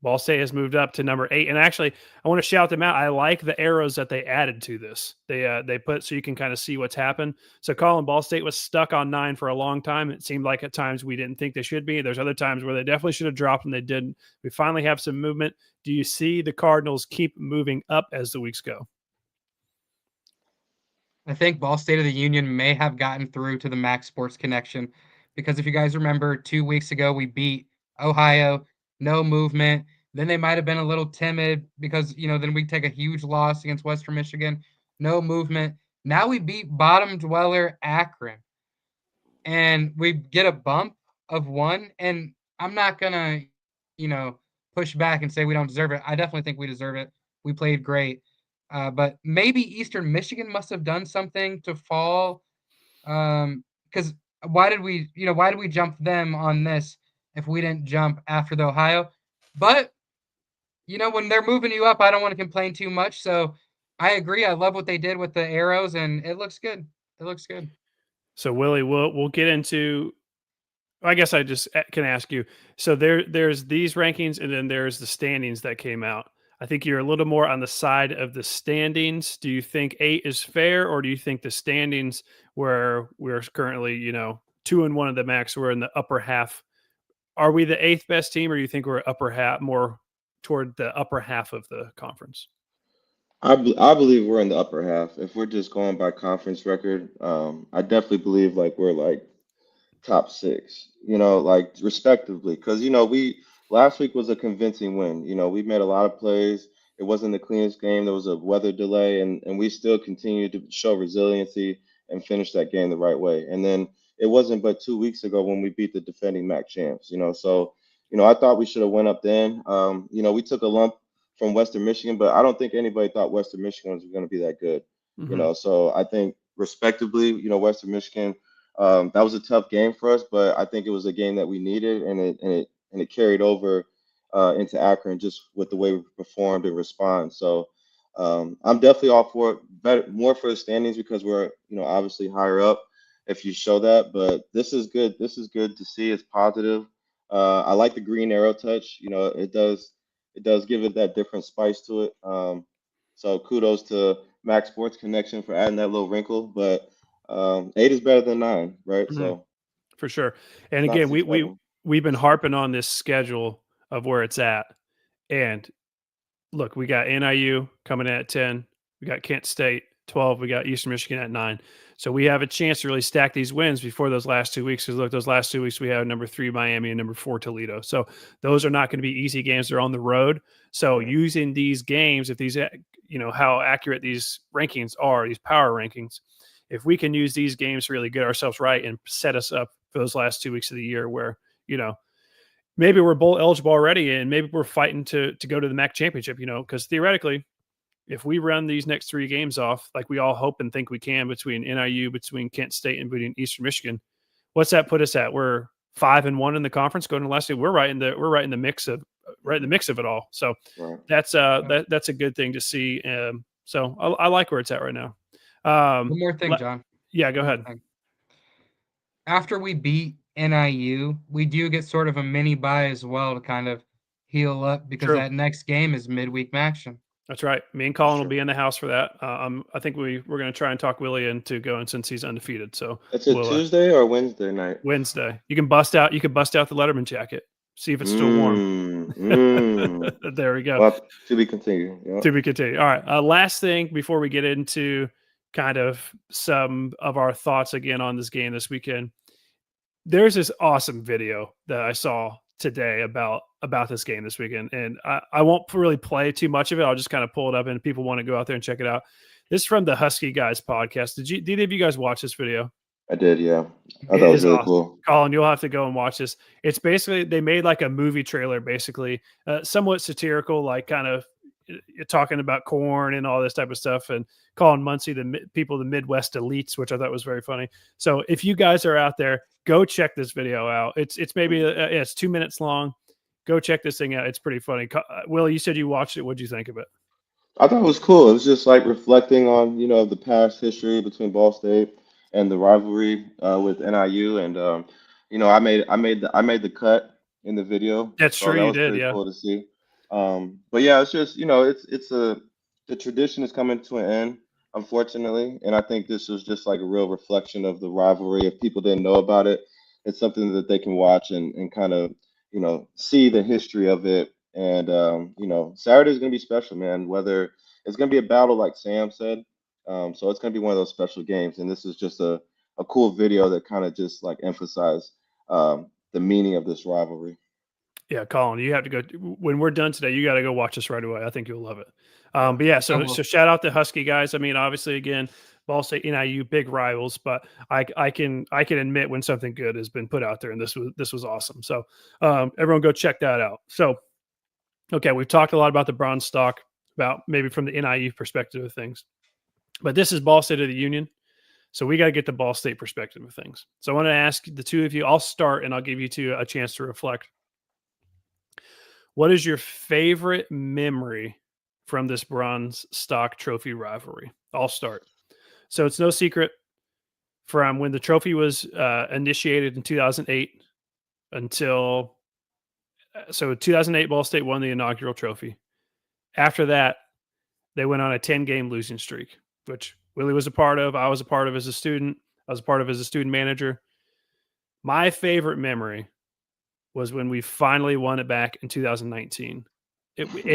Ball State has moved up to number 8, and actually, I want to shout them out. I like the arrows that they added to this. They put so you can kind of see what's happened. So, Colin, Ball State was stuck on 9 for a long time. It seemed like at times we didn't think they should be. There's other times where they definitely should have dropped, and they didn't. We finally have some movement. Do you see the Cardinals keep moving up as the weeks go? I think Ball State of the Union may have gotten through to the Max Sports Connection because if you guys remember 2 weeks ago, we beat Ohio, no movement. Then they might have been a little timid because, then we take a huge loss against Western Michigan. No movement. Now we beat bottom dweller Akron. And we get a bump of 1. And I'm not going to, push back and say we don't deserve it. I definitely think we deserve it. We played great. But maybe Eastern Michigan must have done something to fall. Because why did we jump them on this if we didn't jump after the Ohio? But when they're moving you up, I don't want to complain too much. So I agree. I love what they did with the arrows, and it looks good. It looks good. So Willie, we'll get into. I guess I just can ask you. So there's these rankings, and then there's the standings that came out. I think you're a little more on the side of the standings. Do you think 8 is fair, or do you think the standings where we're currently, 2-1 of the max, we're in the upper half? Are we the 8th best team, or do you think we're upper half, more toward the upper half of the conference? I believe we're in the upper half. If we're just going by conference record, I definitely believe like we're like top 6, like respectively. Because we last week was a convincing win. We made a lot of plays. It wasn't the cleanest game. There was a weather delay, and we still continued to show resiliency and finish that game the right way. And then it wasn't but 2 weeks ago when we beat the defending MAC champs. So I thought we should have went up then. We took a lump from Western Michigan, but I don't think anybody thought Western Michigan was going to be that good. So I think respectively, Western Michigan. That was a tough game for us, but I think it was a game that we needed, and it carried over into Akron just with the way we performed and respond. So I'm definitely all for it. Better, more for the standings because we're obviously higher up if you show that. But this is good. This is good to see. It's positive. I like the green arrow touch. It does give it that different spice to it. So kudos to Max Sports Connection for adding that little wrinkle, but. 8 is better than 9, right? Mm-hmm. So for sure. And again, we've been harping on this schedule of where it's at. And look, we got NIU coming in at 10. We got Kent State 12. We got Eastern Michigan at 9. So we have a chance to really stack these wins before those last 2 weeks. Because look, those last 2 weeks we have number 3 Miami and number 4 Toledo. So those are not going to be easy games. They're on the road. So using these games, if these, how accurate these rankings are, these power rankings, if we can use these games to really get ourselves right and set us up for those last 2 weeks of the year where, maybe we're bowl eligible already and maybe we're fighting to go to the MAC championship, because theoretically, if we run these next 3 games off, like we all hope and think we can between NIU, between Kent State and between Eastern Michigan, what's that put us at? We're 5-1 in the conference going to last year. We're right in the mix of it all. So that's a good thing to see. So I like where it's at right now. One more thing, John. Yeah, go ahead. After we beat NIU, we do get sort of a mini bye as well to kind of heal up because that next game is midweek action. That's right. Me and Colin will be in the house for that. I think we're going to try and talk Willie into going since he's undefeated. So it's a Tuesday or Wednesday night. Wednesday. You can bust out the Letterman jacket. See if it's still warm. There we go. Well, to be continued. Yep. To be continued. All right. Last thing before we get into kind of some of our thoughts again on this game this weekend. There's this awesome video that I saw today about this game this weekend, and I won't really play too much of it. I'll just kind of pull it up, and people want to go out there and check it out. This is from the Husky Guys podcast. Did any of you guys watch this video? I did, yeah. I thought it was really cool. Colin, you'll have to go and watch this. It's basically, they made like a movie trailer, basically, somewhat satirical, like kind of talking about corn and all this type of stuff, and calling Muncie the Midwest elites, which I thought was very funny. So if you guys are out there, go check this video out. It's maybe it's 2 minutes long. Go check this thing out. It's pretty funny. Will, you said you watched it. What'd you think of it? I thought it was cool. It was just like reflecting on the past history between Ball State and the rivalry with NIU, and I made the cut in the video. That's true. That you was did, pretty yeah. Cool to see. But yeah, it's just the tradition is coming to an end, unfortunately, and I think this was just like a real reflection of the rivalry. If people didn't know about it, it's something that they can watch and kind of see the history of it. And Saturday's gonna be special, man. Whether it's gonna be a battle, like Sam said, so it's gonna be one of those special games. And this is just a cool video that kind of just like emphasize the meaning of this rivalry. Yeah, Colin, you have to go when we're done today. You got to go watch this right away. I think you'll love it. But yeah, so shout out to Husky guys. I mean, obviously, again, Ball State, NIU, big rivals, but I can admit when something good has been put out there, and this was awesome. So everyone, go check that out. So okay, we've talked a lot about the Bronze Stalk, about maybe from the NIU perspective of things, but this is Ball State of the Union. So we got to get the Ball State perspective of things. So I want to ask the two of you. I'll start, and I'll give you two a chance to reflect. What is your favorite memory from this Bronze Stalk Trophy rivalry? I'll start. So it's no secret from when the trophy was initiated in 2008 until 2008, Ball State won the inaugural trophy. After that, they went on a 10-game losing streak, which Willie was a part of. I was a part of as a student. I was a part of as a student manager. My favorite memory was when we finally won it back in 2019.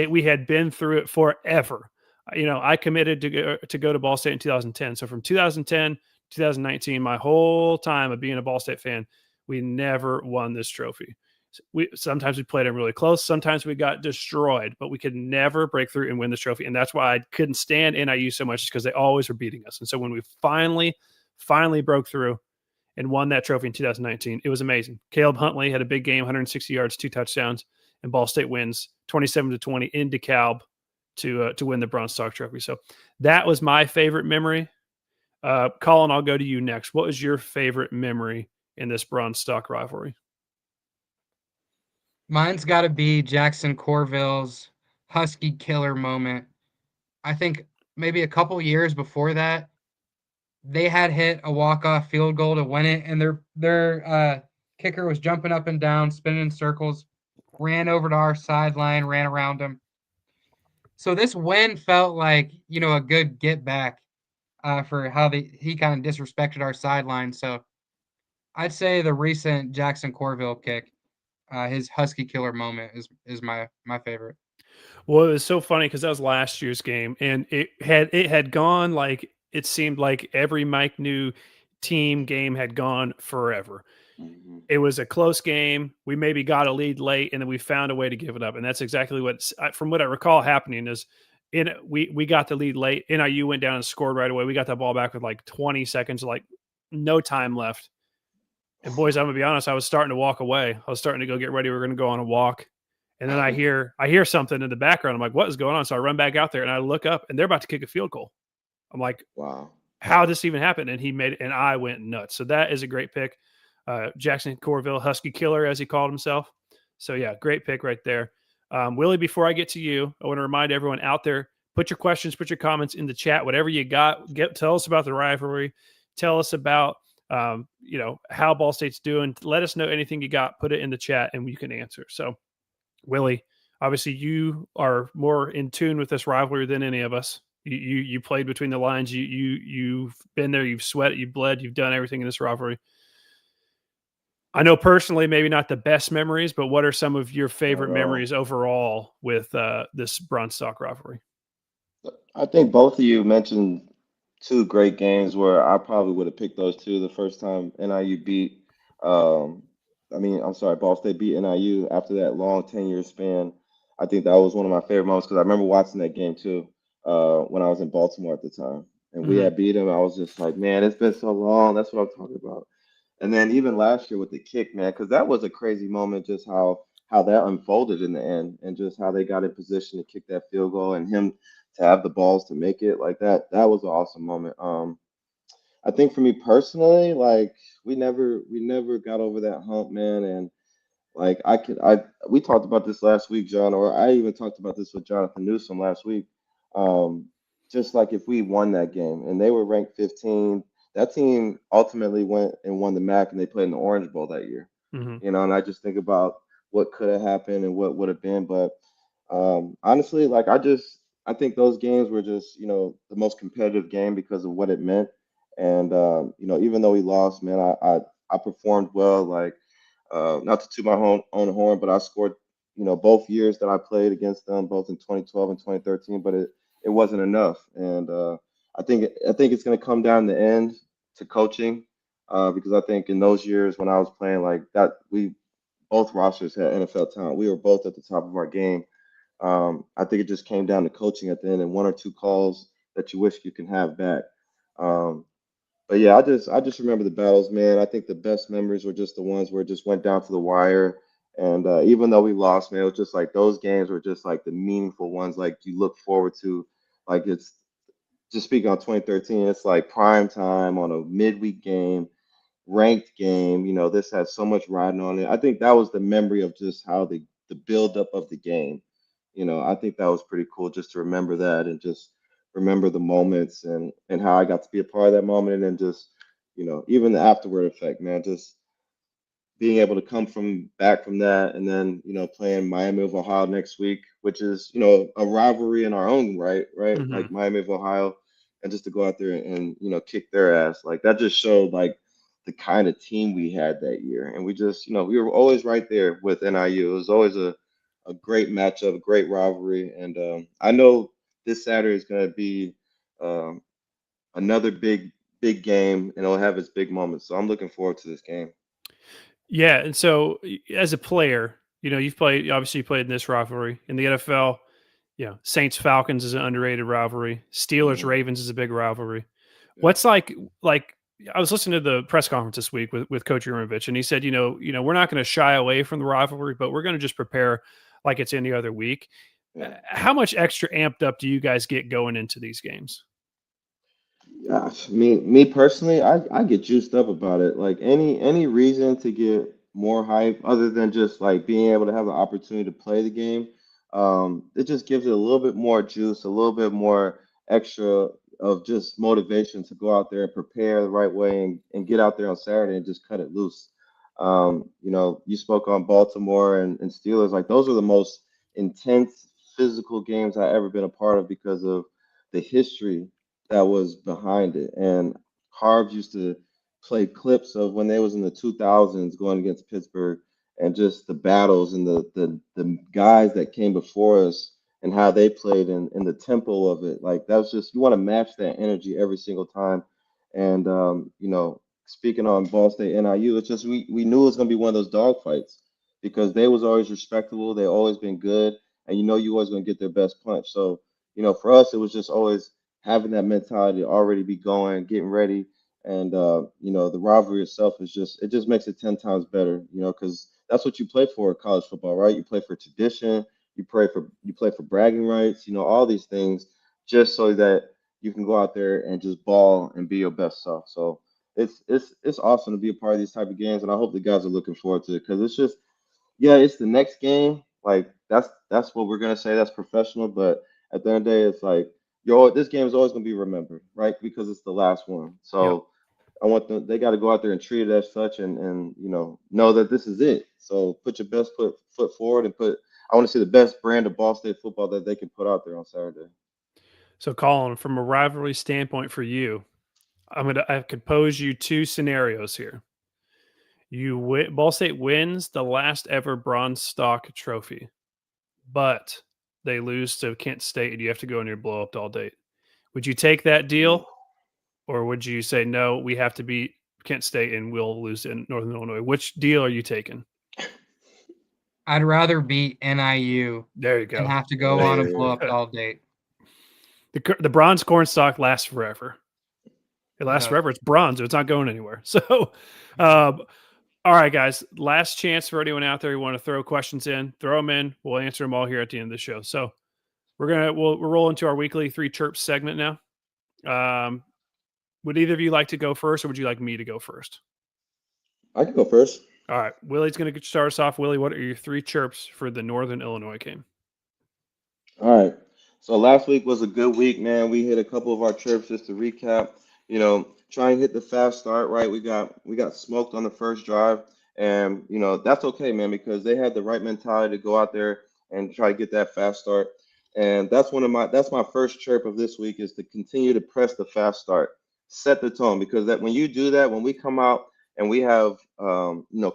We had been through it forever. I committed to go to Ball State in 2010. So from 2010 2019, my whole time of being a Ball State fan, we never won this trophy. Sometimes we played them really close. Sometimes we got destroyed, but we could never break through and win this trophy. And that's why I couldn't stand NIU so much, because they always were beating us. And so when we finally broke through and won that trophy in 2019, it was amazing. Caleb Huntley had a big game, 160 yards, 2 touchdowns, and Ball State wins 27-20 in DeKalb to win the Bronze Stalk Trophy. So that was my favorite memory. Colin, I'll go to you next. What was your favorite memory in this Bronze Stalk rivalry? Mine's got to be Jackson Corville's Husky killer moment. I think maybe a couple years before that, they had hit a walk-off field goal to win it, and their kicker was jumping up and down, spinning in circles, ran over to our sideline, ran around him. So this win felt like, a good get back for how he kind of disrespected our sideline. So I'd say the recent Jackson Corville kick, his Husky killer moment is my favorite. Well, it was so funny because that was last year's game, and it had gone like it seemed like every Mike New team game had gone forever. Mm-hmm. It was a close game. We maybe got a lead late, and then we found a way to give it up. And that's exactly from what I recall happening is we got the lead late. NIU went down and scored right away. We got that ball back with like 20 seconds, like no time left. And boys, I'm gonna be honest, I was starting to walk away. I was starting to go get ready. We're going to go on a walk. And then I hear something in the background. I'm like, what is going on? So I run back out there and I look up, and they're about to kick a field goal. I'm like, wow, how did this even happen? And he made it, and I went nuts. So that is a great pick. Jackson Corville, Husky killer, as he called himself. So yeah, great pick right there. Willie, before I get to you, I want to remind everyone out there, put your questions, put your comments in the chat, whatever you got. Tell us about the rivalry. Tell us about how Ball State's doing. Let us know anything you got. Put it in the chat, and you can answer. So, Willie, obviously you are more in tune with this rivalry than any of us. You played between the lines. You've been there. You've sweated. You've bled. You've done everything in this rivalry. I know personally, maybe not the best memories, but what are some of your favorite memories overall with this Bronze Stalk rivalry? I think both of you mentioned two great games where I probably would have picked those two. The first time NIU beat, Ball State beat NIU after that long 10-year span. I think that was one of my favorite moments because I remember watching that game too when I was in Baltimore at the time. And we had beat them. I was just like, man, it's been so long. That's what I'm talking about. And then even last year with the kick, man, because that was a crazy moment, just how that unfolded in the end and just how they got in position to kick that field goal and him to have the balls to make it like that. That was an awesome moment. I think for me personally, like we never got over that hump, man. And like we talked about this last week, John, or I even talked about this with Jonathan Newsom last week. Just like if we won that game and they were ranked 15, that team ultimately went and won the MAC and they played in the Orange Bowl that year. Mm-hmm. And I just think about what could have happened and what would have been. But honestly, like I think those games were just, the most competitive game because of what it meant. And, even though we lost, man, I performed well, like not to toot my own horn, but I scored, both years that I played against them, both in 2012 and 2013, but it wasn't enough. And I think it's going to come down the end to coaching because I think in those years when I was playing like that, both rosters had NFL talent. We were both at the top of our game. I think it just came down to coaching at the end and one or two calls that you wish you can have back. Um, but yeah, I just remember the battles, man. I think the best memories were just the ones where it just went down to the wire. And even though we lost, man, it was just like those games were just like the meaningful ones, like you look forward to. Like it's just speaking on 2013, it's like prime time on a midweek game, ranked game. This has so much riding on it. I think that was the memory of just how the buildup of the game. I think that was pretty cool just to remember that and just remember the moments and how I got to be a part of that moment and then just even the afterward effect, man. Just being able to come from back from that and then playing Miami of Ohio next week, which is a rivalry in our own right, Mhm. like Miami of Ohio, and just to go out there and kick their ass, like that just showed like the kind of team we had that year. And we just we were always right there with NIU. It was always a great matchup, a great rivalry. And I know this Saturday is going to be um, another big game, and it'll have its big moments, so I'm looking forward to this game. Yeah, and so as a player, you've played obviously you played in this rivalry in the NFL. Saints Falcons is an underrated rivalry. Steelers Mhm. Ravens is a big rivalry. Yeah. What's like I was listening to the press conference this week with Coach Urinovich, and he said, we're not going to shy away from the rivalry, but we're going to just prepare like it's any other week. Yeah. How much extra amped up do you guys get going into these games? Gosh, me personally, I get juiced up about it. Like any reason to get more hype other than just like being able to have the opportunity to play the game, it just gives it a little bit more juice, a little bit more extra of just motivation to go out there and prepare the right way and get out there on Saturday and just cut it loose. You spoke on Baltimore and Steelers, like those are the most intense physical games I've ever been a part of because of the history that was behind it. And Harv used to play clips of when they was in the 2000s going against Pittsburgh and just the battles and the guys that came before us and how they played in the tempo of it. Like that was just you want to match that energy every single time. And speaking on Ball State NIU, it's just we knew it was gonna be one of those dog fights because they was always respectable, they always been good, and you always gonna get their best punch. So, for us it was just always having that mentality to already be going, getting ready. And the rivalry itself is just it just makes it 10 times better, because that's what you play for in college football, right? You play for tradition, you play for bragging rights, all these things just so that you can go out there and just ball and be your best self. So it's awesome to be a part of these type of games, and I hope the guys are looking forward to it because it's just yeah, it's the next game. Like that's what we're gonna say. That's professional, but at the end of the day, it's like this game is always gonna be remembered, right? Because it's the last one. Yep. So I want them. They got to go out there and treat it as such, and know that this is it. So put your best foot forward and put. I want to see the best brand of Ball State football that they can put out there on Saturday. So, Colin, from a rivalry standpoint for you, I could pose you two scenarios here. Ball State wins the last ever Bronze Stalk trophy, but they lose to Kent State, and you have to go on your blow up all date. Would you take that deal, or would you say no? We have to beat Kent State, and we'll lose in Northern Illinois. Which deal are you taking? I'd rather beat NIU There you and go. have to go on a blow up all date. The bronze cornstalk lasts forever. It lasts does. forever. It's bronze. So it's not going anywhere. So, all right, guys. Last chance for anyone out there who want to throw questions in. Throw them in. We'll answer them all here at the end of the show. So we'll roll into our weekly 3 chirps segment now. Would either of you like to go first, or would you like me to go first? I can go first. All right, Willie's going to start us off. Willie, what are your 3 chirps for the Northern Illinois game? All right. So last week was a good week, man. We hit a couple of our chirps just to recap. Try and hit the fast start, right? We got smoked on the first drive, and that's okay, man, because they had the right mentality to go out there and try to get that fast start. And that's my first chirp of this week is to continue to press the fast start, set the tone, because that when you do that, when we come out and we have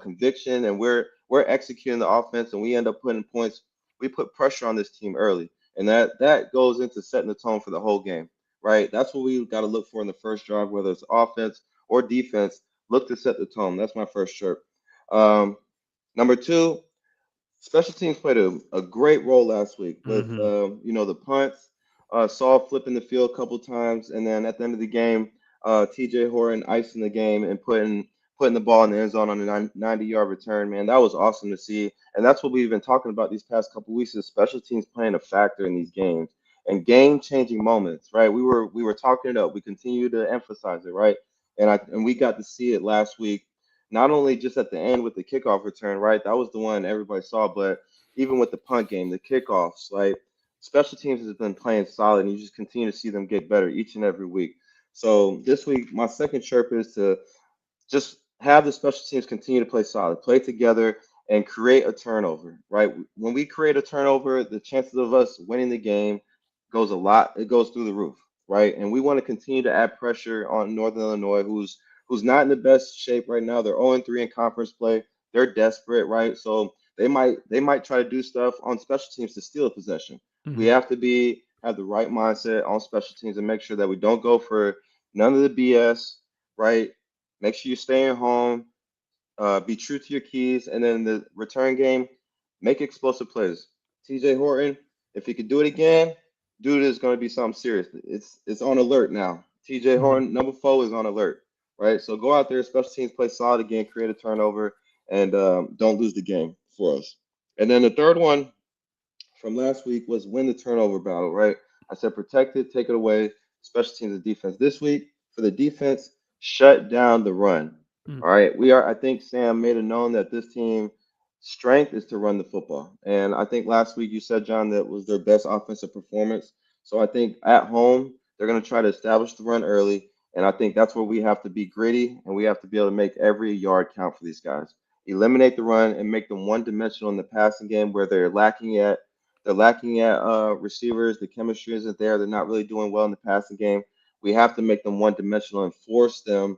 conviction and we're executing the offense and we end up putting points, we put pressure on this team early. And that goes into setting the tone for the whole game, right? That's what we got to look for in the first drive, whether it's offense or defense. Look to set the tone. That's my first chirp. Um, Number two, special teams played a great role last week with the punts, Saul flipping the field a couple times, and then at the end of the game, TJ Horton icing the game and putting the ball in the end zone on a 90-yard return. Man, that was awesome to see, and that's what we've been talking about these past couple weeks: is special teams playing a factor in these games and game-changing moments. Right? We were talking it up. We continue to emphasize it. Right? And we got to see it last week, not only just at the end with the kickoff return, right? That was the one everybody saw, but even with the punt game, the kickoffs, like special teams has been playing solid, and you just continue to see them get better each and every week. So this week, my second chirp is to just have the special teams continue to play solid, play together, and create a turnover, right? When we create a turnover, the chances of us winning the game it goes through the roof, right? And we want to continue to add pressure on Northern Illinois, who's not in the best shape right now. They're 0-3 in conference play. They're desperate, right? So they might try to do stuff on special teams to steal a possession. We have to have the right mindset on special teams and make sure that we don't go for none of the BS, right? Make sure you're staying home, be true to your keys, and then the return game, make explosive plays. TJ Horton, if he could do it again, dude, is going to be something serious. It's on alert now. TJ Horton, number 4, is on alert, right? So go out there, special teams, play solid again, create a turnover, and don't lose the game for us. And then the third one from last week was win the turnover battle, right? I said protect it, take it away, special teams and defense. This week, for the defense, shut down the run. All right. I think Sam made it known that this team strength is to run the football. And I think last week you said, John, that was their best offensive performance. So I think at home, they're going to try to establish the run early. And I think that's where we have to be gritty, and we have to be able to make every yard count for these guys. Eliminate the run and make them one-dimensional in the passing game where they're lacking at receivers. The chemistry isn't there. They're not really doing well in the passing game. We have to make them one-dimensional and force them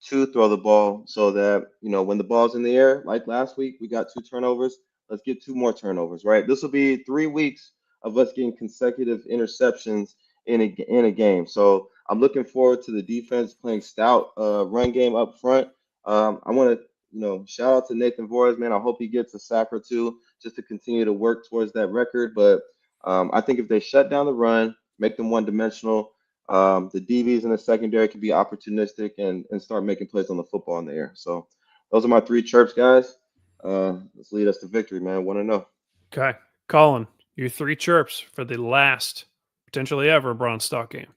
to throw the ball so that, when the ball's in the air, like last week, we got 2 turnovers. Let's get 2 more turnovers, right? This will be 3 weeks of us getting consecutive interceptions in a game. So I'm looking forward to the defense playing stout run game up front. I want to, shout out to Nathan Voorhees, man. I hope he gets a sack or 2 just to continue to work towards that record. But I think if they shut down the run, make them one-dimensional, the DBs in the secondary can be opportunistic and start making plays on the football in the air. So those are my 3 chirps, guys. Let's lead us to victory, man. Want to know. Okay. Colin, your 3 chirps for the last, potentially ever, Bronze Stalk game.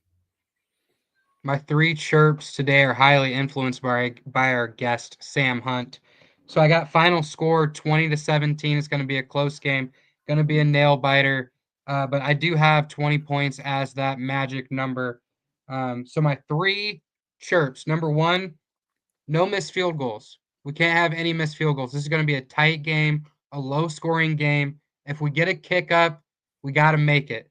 My 3 chirps today are highly influenced by our guest, Sam Hunt. So I got final score 20-17. It's going to be a close game, going to be a nail biter. But I do have 20 points as that magic number. So my 3 chirps. Number 1, no missed field goals. We can't have any missed field goals. This is going to be a tight game, a low-scoring game. If we get a kick up, we got to make it.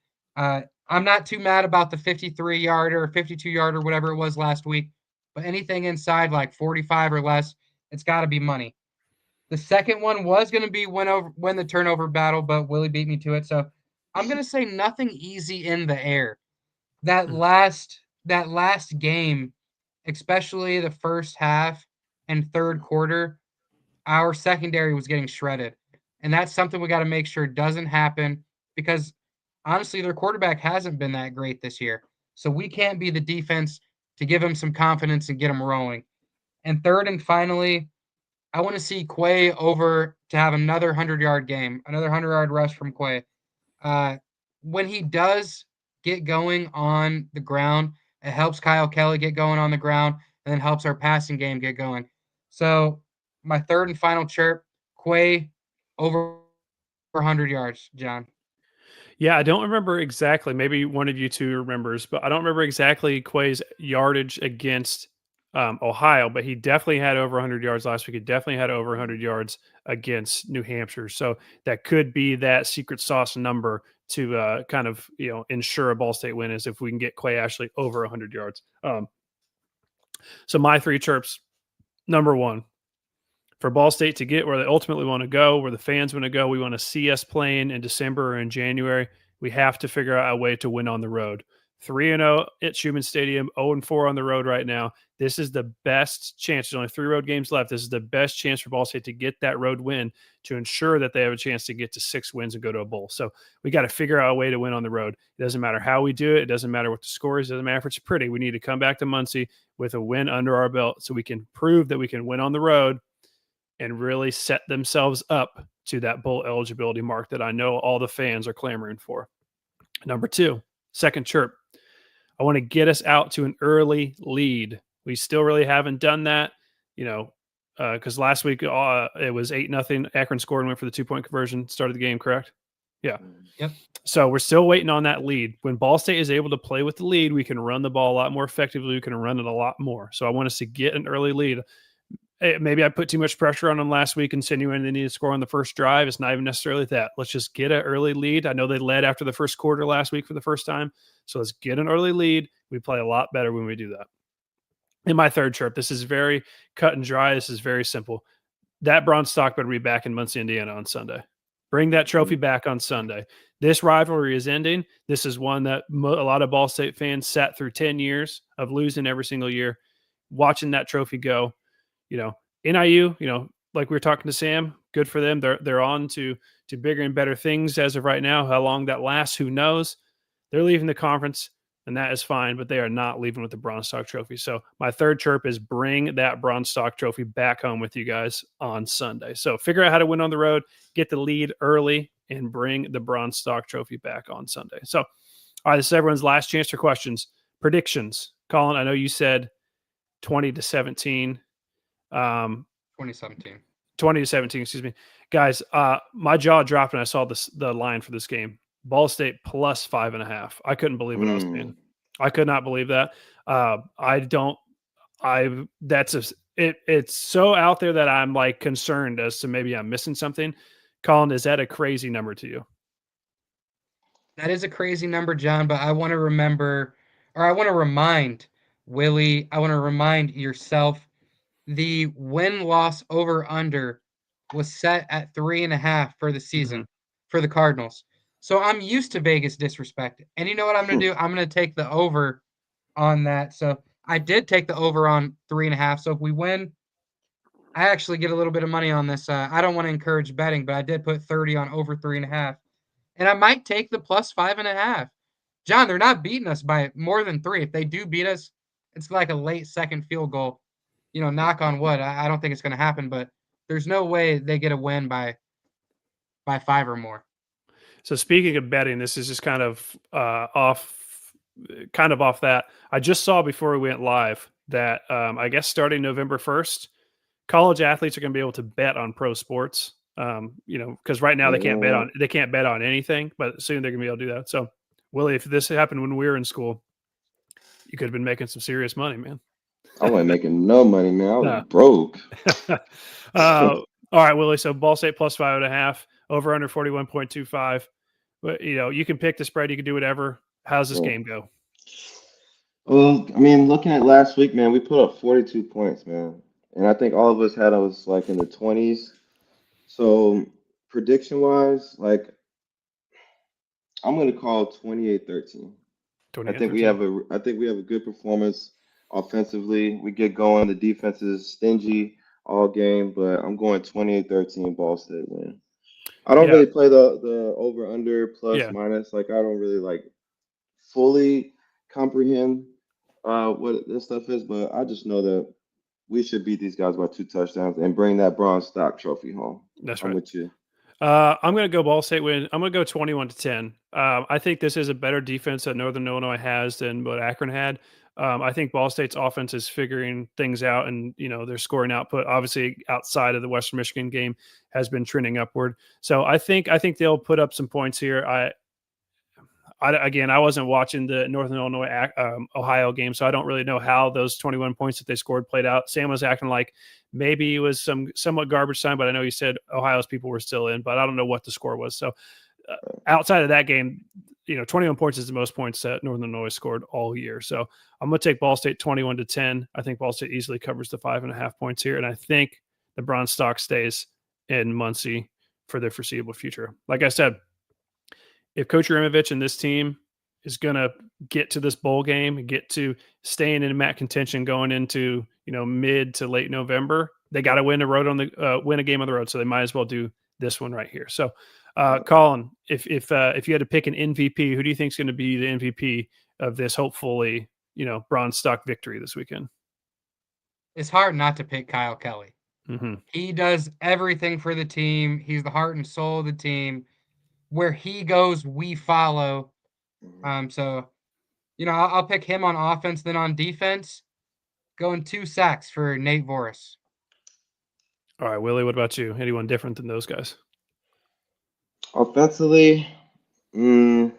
I'm not too mad about the 53-yarder or 52-yarder, whatever it was last week, but anything inside like 45 or less, it's got to be money. The second one was going to be win the turnover battle, but Willie beat me to it. So I'm going to say nothing easy in the air. That last game, especially the first half and third quarter, our secondary was getting shredded. And that's something we got to make sure doesn't happen because, honestly, their quarterback hasn't been that great this year. So we can't be the defense to give him some confidence and get him rolling. And third and finally, I want to see Quay over to have another 100-yard game, another 100-yard rush from Quay. When he does get going on the ground, it helps Kyle Kelly get going on the ground and then helps our passing game get going. So my third and final chirp, Quay over 100 yards, John. Yeah, I don't remember exactly. Maybe one of you 2 remembers, but I don't remember exactly Quay's yardage against Ohio, but he definitely had over 100 yards last week. He definitely had over 100 yards against New Hampshire. So that could be that secret sauce number to kind of, ensure a Ball State win is if we can get Quay Ashley over 100 yards. So my 3 chirps, number 1, for Ball State to get where they ultimately want to go, where the fans want to go, we want to see us playing in December or in January. We have to figure out a way to win on the road. 3-0 at Schumann Stadium, 0-4 on the road right now. This is the best chance. There's only 3 road games left. This is the best chance for Ball State to get that road win to ensure that they have a chance to get to 6 wins and go to a bowl. So we got to figure out a way to win on the road. It doesn't matter how we do it. It doesn't matter what the score is. It doesn't matter if it's pretty. We need to come back to Muncie with a win under our belt so we can prove that we can win on the road and really set themselves up to that bowl eligibility mark that I know all the fans are clamoring for. Number 2, second chirp. I want to get us out to an early lead. We still really haven't done that, because last week it was 8-0. Akron scored and went for the 2-point conversion, started the game, correct? Yeah. Yep. So we're still waiting on that lead. When Ball State is able to play with the lead, we can run the ball a lot more effectively. We can run it a lot more. So I want us to get an early lead. Maybe I put too much pressure on them last week, insinuating they need to score on the first drive. It's not even necessarily that. Let's just get an early lead. I know they led after the first quarter last week for the first time. So let's get an early lead. We play a lot better when we do that. In my third chirp, this is very cut and dry. This is very simple. That Bronze Stalk better be back in Muncie, Indiana on Sunday. Bring that trophy back on Sunday. This rivalry is ending. This is one that a lot of Ball State fans sat through 10 years of losing every single year, watching that trophy go. NIU, like we were talking to Sam, good for them. They're on to bigger and better things as of right now. How long that lasts, who knows? They're leaving the conference, and that is fine, but they are not leaving with the Bronze Stalk trophy. So my third chirp is bring that Bronze Stalk trophy back home with you guys on Sunday. So figure out how to win on the road, get the lead early, and bring the Bronze Stalk trophy back on Sunday. So, all right, this is everyone's last chance for questions. Predictions. Colin, I know you said 20-17. 2017. 20-17, excuse me. Guys, my jaw dropped when I saw the line for this game. Ball State plus 5.5. I couldn't believe what I was seeing. I could not believe that. It's so out there that I'm like concerned as to maybe I'm missing something. Colin, is that a crazy number to you? That is a crazy number, John, but I want to remind Willie, I want to remind yourself, the win-loss over-under was set at 3.5 for the season for the Cardinals. So I'm used to Vegas disrespect. And you know what I'm going to do? I'm going to take the over on that. So I did take the over on 3.5. So if we win, I actually get a little bit of money on this. I don't want to encourage betting, but I did put 30 on over 3.5. And I might take the plus 5.5. John, they're not beating us by more than 3. If they do beat us, it's like a late second field goal. Knock on wood. I don't think it's going to happen, but there's no way they get a win by 5 or more. So speaking of betting, this is just kind of off that. I just saw before we went live that I guess starting November 1st, college athletes are going to be able to bet on pro sports. Because right now they can't bet on anything, but soon they're going to be able to do that. So, Willie, if this happened when we were in school, you could have been making some serious money, man. I wasn't making no money, man. I was broke. All right, Willie. So Ball State plus 5.5, over under 41.25. But you can pick the spread. You can do whatever. How's this game go? Well, I mean, looking at last week, man, we put up 42 points, man, and I think all of us had us like in the 20s. So prediction wise, like I'm going to call 28-13. I think we have a good performance. Offensively, we get going. The defense is stingy all game, but I'm going 28-13 Ball State win. I don't really play the over under plus minus. Like I don't really like fully comprehend what this stuff is, but I just know that we should beat these guys by 2 touchdowns and bring that Bronze Stalk trophy home. That's right. I'm with you. I'm going to go Ball State win. I'm going to go 21-10. I think this is a better defense that Northern Illinois has than what Akron had. I think Ball State's offense is figuring things out, and their scoring output, obviously outside of the Western Michigan game, has been trending upward. So I think they'll put up some points here. I wasn't watching the Northern Illinois Ohio game, so I don't really know how those 21 points that they scored played out. Sam was acting like maybe it was somewhat garbage time, but I know he said Ohio's people were still in, but I don't know what the score was. So outside of that game, 21 points is the most points that Northern Illinois scored all year. So I'm going to take Ball State 21-10. I think Ball State easily covers the 5.5 points here, and I think the Bronze Stalk stays in Muncie for the foreseeable future. Like I said, if Coach Urimovich and this team is going to get to this bowl game and get to staying in MAC contention going into, mid to late November, they got to win a game on the road. So they might as well do this one right here. So, Colin, if you had to pick an MVP, who do you think is going to be the MVP of this, hopefully, Bronze Stalk victory this weekend? It's hard not to pick Kyle Kelly. Mm-hmm. He does everything for the team. He's the heart and soul of the team. Where he goes, we follow. So, I'll pick him on offense. Then on defense, going 2 sacks for Nate Voris. All right, Willie, what about you? Anyone different than those guys? Offensively, I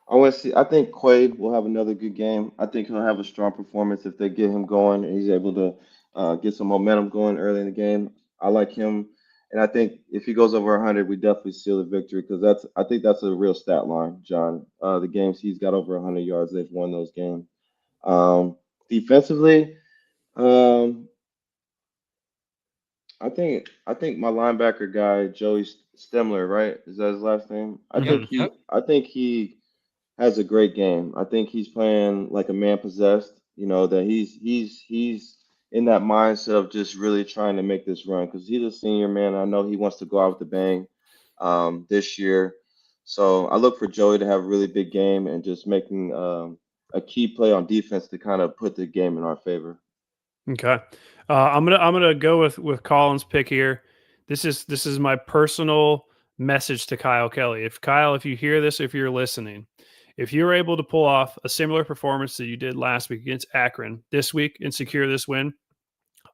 want to see. I think Quaid will have another good game. I think he'll have a strong performance if they get him going and he's able to get some momentum going early in the game. I like him, and I think if he goes over 100, we definitely seal the victory because I think that's a real stat line, John. The games he's got over 100 yards, they've won those games. Defensively, I think my linebacker guy Joey Stemler, right? Is that his last name? I think he has a great game. I think he's playing like a man possessed. That he's in that mindset of just really trying to make this run because he's a senior man. I know he wants to go out with the bang this year. So I look for Joey to have a really big game and just making a key play on defense to kind of put the game in our favor. Okay. I'm gonna go with Colin's pick here. This is my personal message to Kyle Kelly. If you hear this, if you're listening, if you're able to pull off a similar performance that you did last week against Akron this week and secure this win,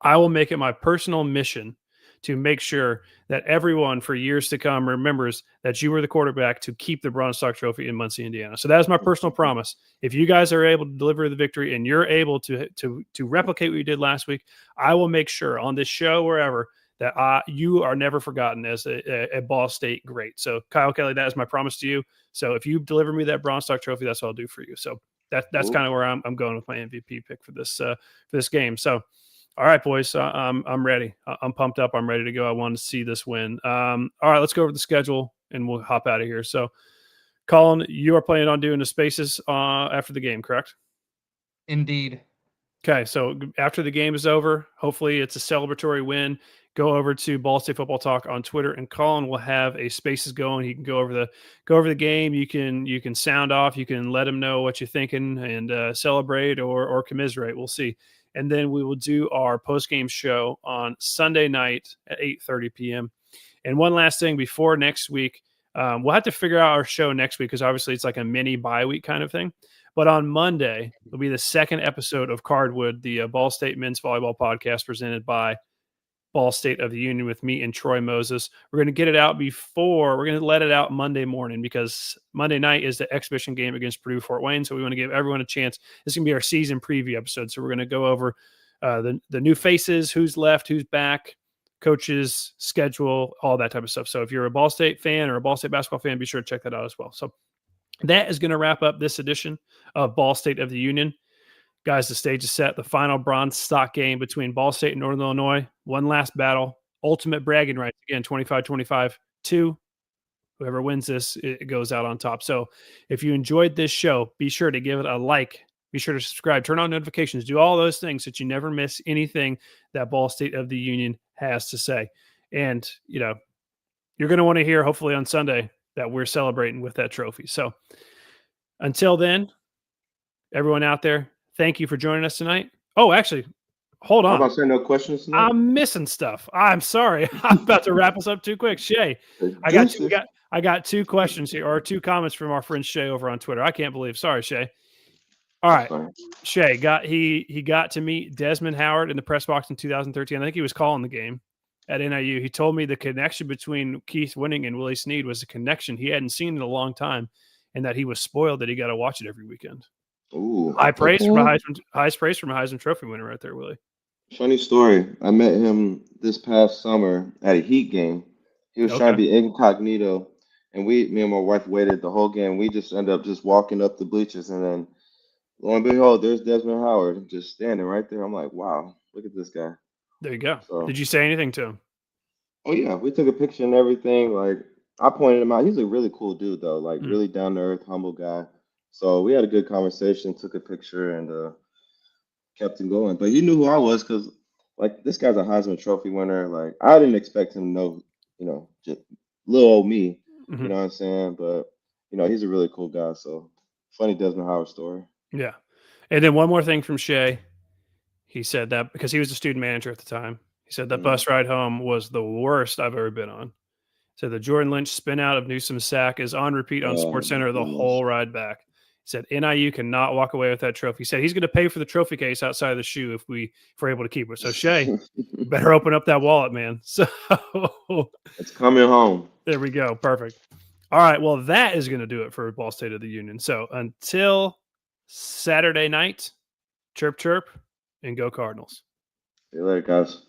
I will make it my personal mission to make sure that everyone for years to come remembers that you were the quarterback to keep the Bronze Stalk Trophy in Muncie, Indiana. So that is my personal promise. If you guys are able to deliver the victory and you're able to replicate what you did last week, I will make sure on this show, wherever, that you are never forgotten as a Ball State great. So Kyle Kelly, that is my promise to you. So if you deliver me that Bronze Stalk Trophy, that's what I'll do for you. So that's kind of where I'm going with my MVP pick for this game. So. All right, boys. I'm ready. I'm pumped up. I'm ready to go. I want to see this win. All right, let's go over the schedule and we'll hop out of here. So, Colin, you are planning on doing the spaces after the game, correct? Indeed. Okay, so after the game is over, hopefully it's a celebratory win. Go over to Ball State Football Talk on Twitter, and Colin will have a spaces going. He can go over the game. You can sound off. You can let him know what you're thinking and celebrate or commiserate. We'll see. And then we will do our post-game show on Sunday night at 8:30 p.m. And one last thing before next week, we'll have to figure out our show next week because obviously it's like a mini bye week kind of thing. But on Monday, it'll be the second episode of Cardwood, the Ball State men's volleyball podcast presented by Ball State of the Union with me and Troy Moses. We're going to get it out we're going to let it out Monday morning because Monday night is the exhibition game against Purdue Fort Wayne. So we want to give everyone a chance. This is going to be our season preview episode. So we're going to go over the new faces, who's left, who's back, coaches, schedule, all that type of stuff. So if you're a Ball State fan or a Ball State basketball fan, be sure to check that out as well. So that is going to wrap up this edition of Ball State of the Union. Guys, the stage is set. The final Bronze Stalk game between Ball State and Northern Illinois. One last battle. Ultimate bragging rights. Again, 25-25-2. Whoever wins this, it goes out on top. So if you enjoyed this show, be sure to give it a like. Be sure to subscribe. Turn on notifications. Do all those things so that you never miss anything that Ball State of the Union has to say. And, you're going to want to hear, hopefully on Sunday, that we're celebrating with that trophy. So until then, everyone out there, thank you for joining us tonight. Oh, actually, hold on. I'm about to say no questions tonight. I'm missing stuff. I'm sorry. I'm about to wrap us up too quick. Shay, I got 2 questions here, or 2 comments from our friend Shay over on Twitter. I can't believe. Sorry, Shay. All right. Shay he got to meet Desmond Howard in the press box in 2013. I think he was calling the game at NIU. He told me the connection between Keith Winning and Willie Snead was a connection he hadn't seen in a long time, and that he was spoiled that he got to watch it every weekend. Ooh, high praise from a Heisman Trophy winner right there, Willie. Funny story. I met him this past summer at a Heat game. He was trying to be incognito, and me and my wife waited the whole game. We just ended up just walking up the bleachers, and then lo and behold, there's Desmond Howard just standing right there. I'm like, wow, look at this guy. There you go. So, did you say anything to him? Oh yeah, we took a picture and everything. Like, I pointed him out. He's a really cool dude, though. Like Mm. really down to earth, humble guy. So we had a good conversation, took a picture, and kept him going. But he knew who I was because, like, this guy's a Heisman Trophy winner. Like, I didn't expect him to know, just little old me. Mhm. You know what I'm saying? But he's a really cool guy. So funny Desmond Howard story. Yeah. And then one more thing from Shea. He said that because he was a student manager at the time. He said that bus ride home was the worst I've ever been on. So the Jordan Lynch spin out of Newsom's sack is on repeat on Oh, SportsCenter the goodness. whole ride back. He said NIU cannot walk away with that trophy. He said he's going to pay for the trophy case outside of the shoe if we're able to keep it. So Shea, better open up that wallet, man. So It's coming home. there we go. Perfect. All right. Well, that is going to do it for Ball State of the Union. So until Saturday night, chirp, chirp, and go Cardinals. See you later, guys.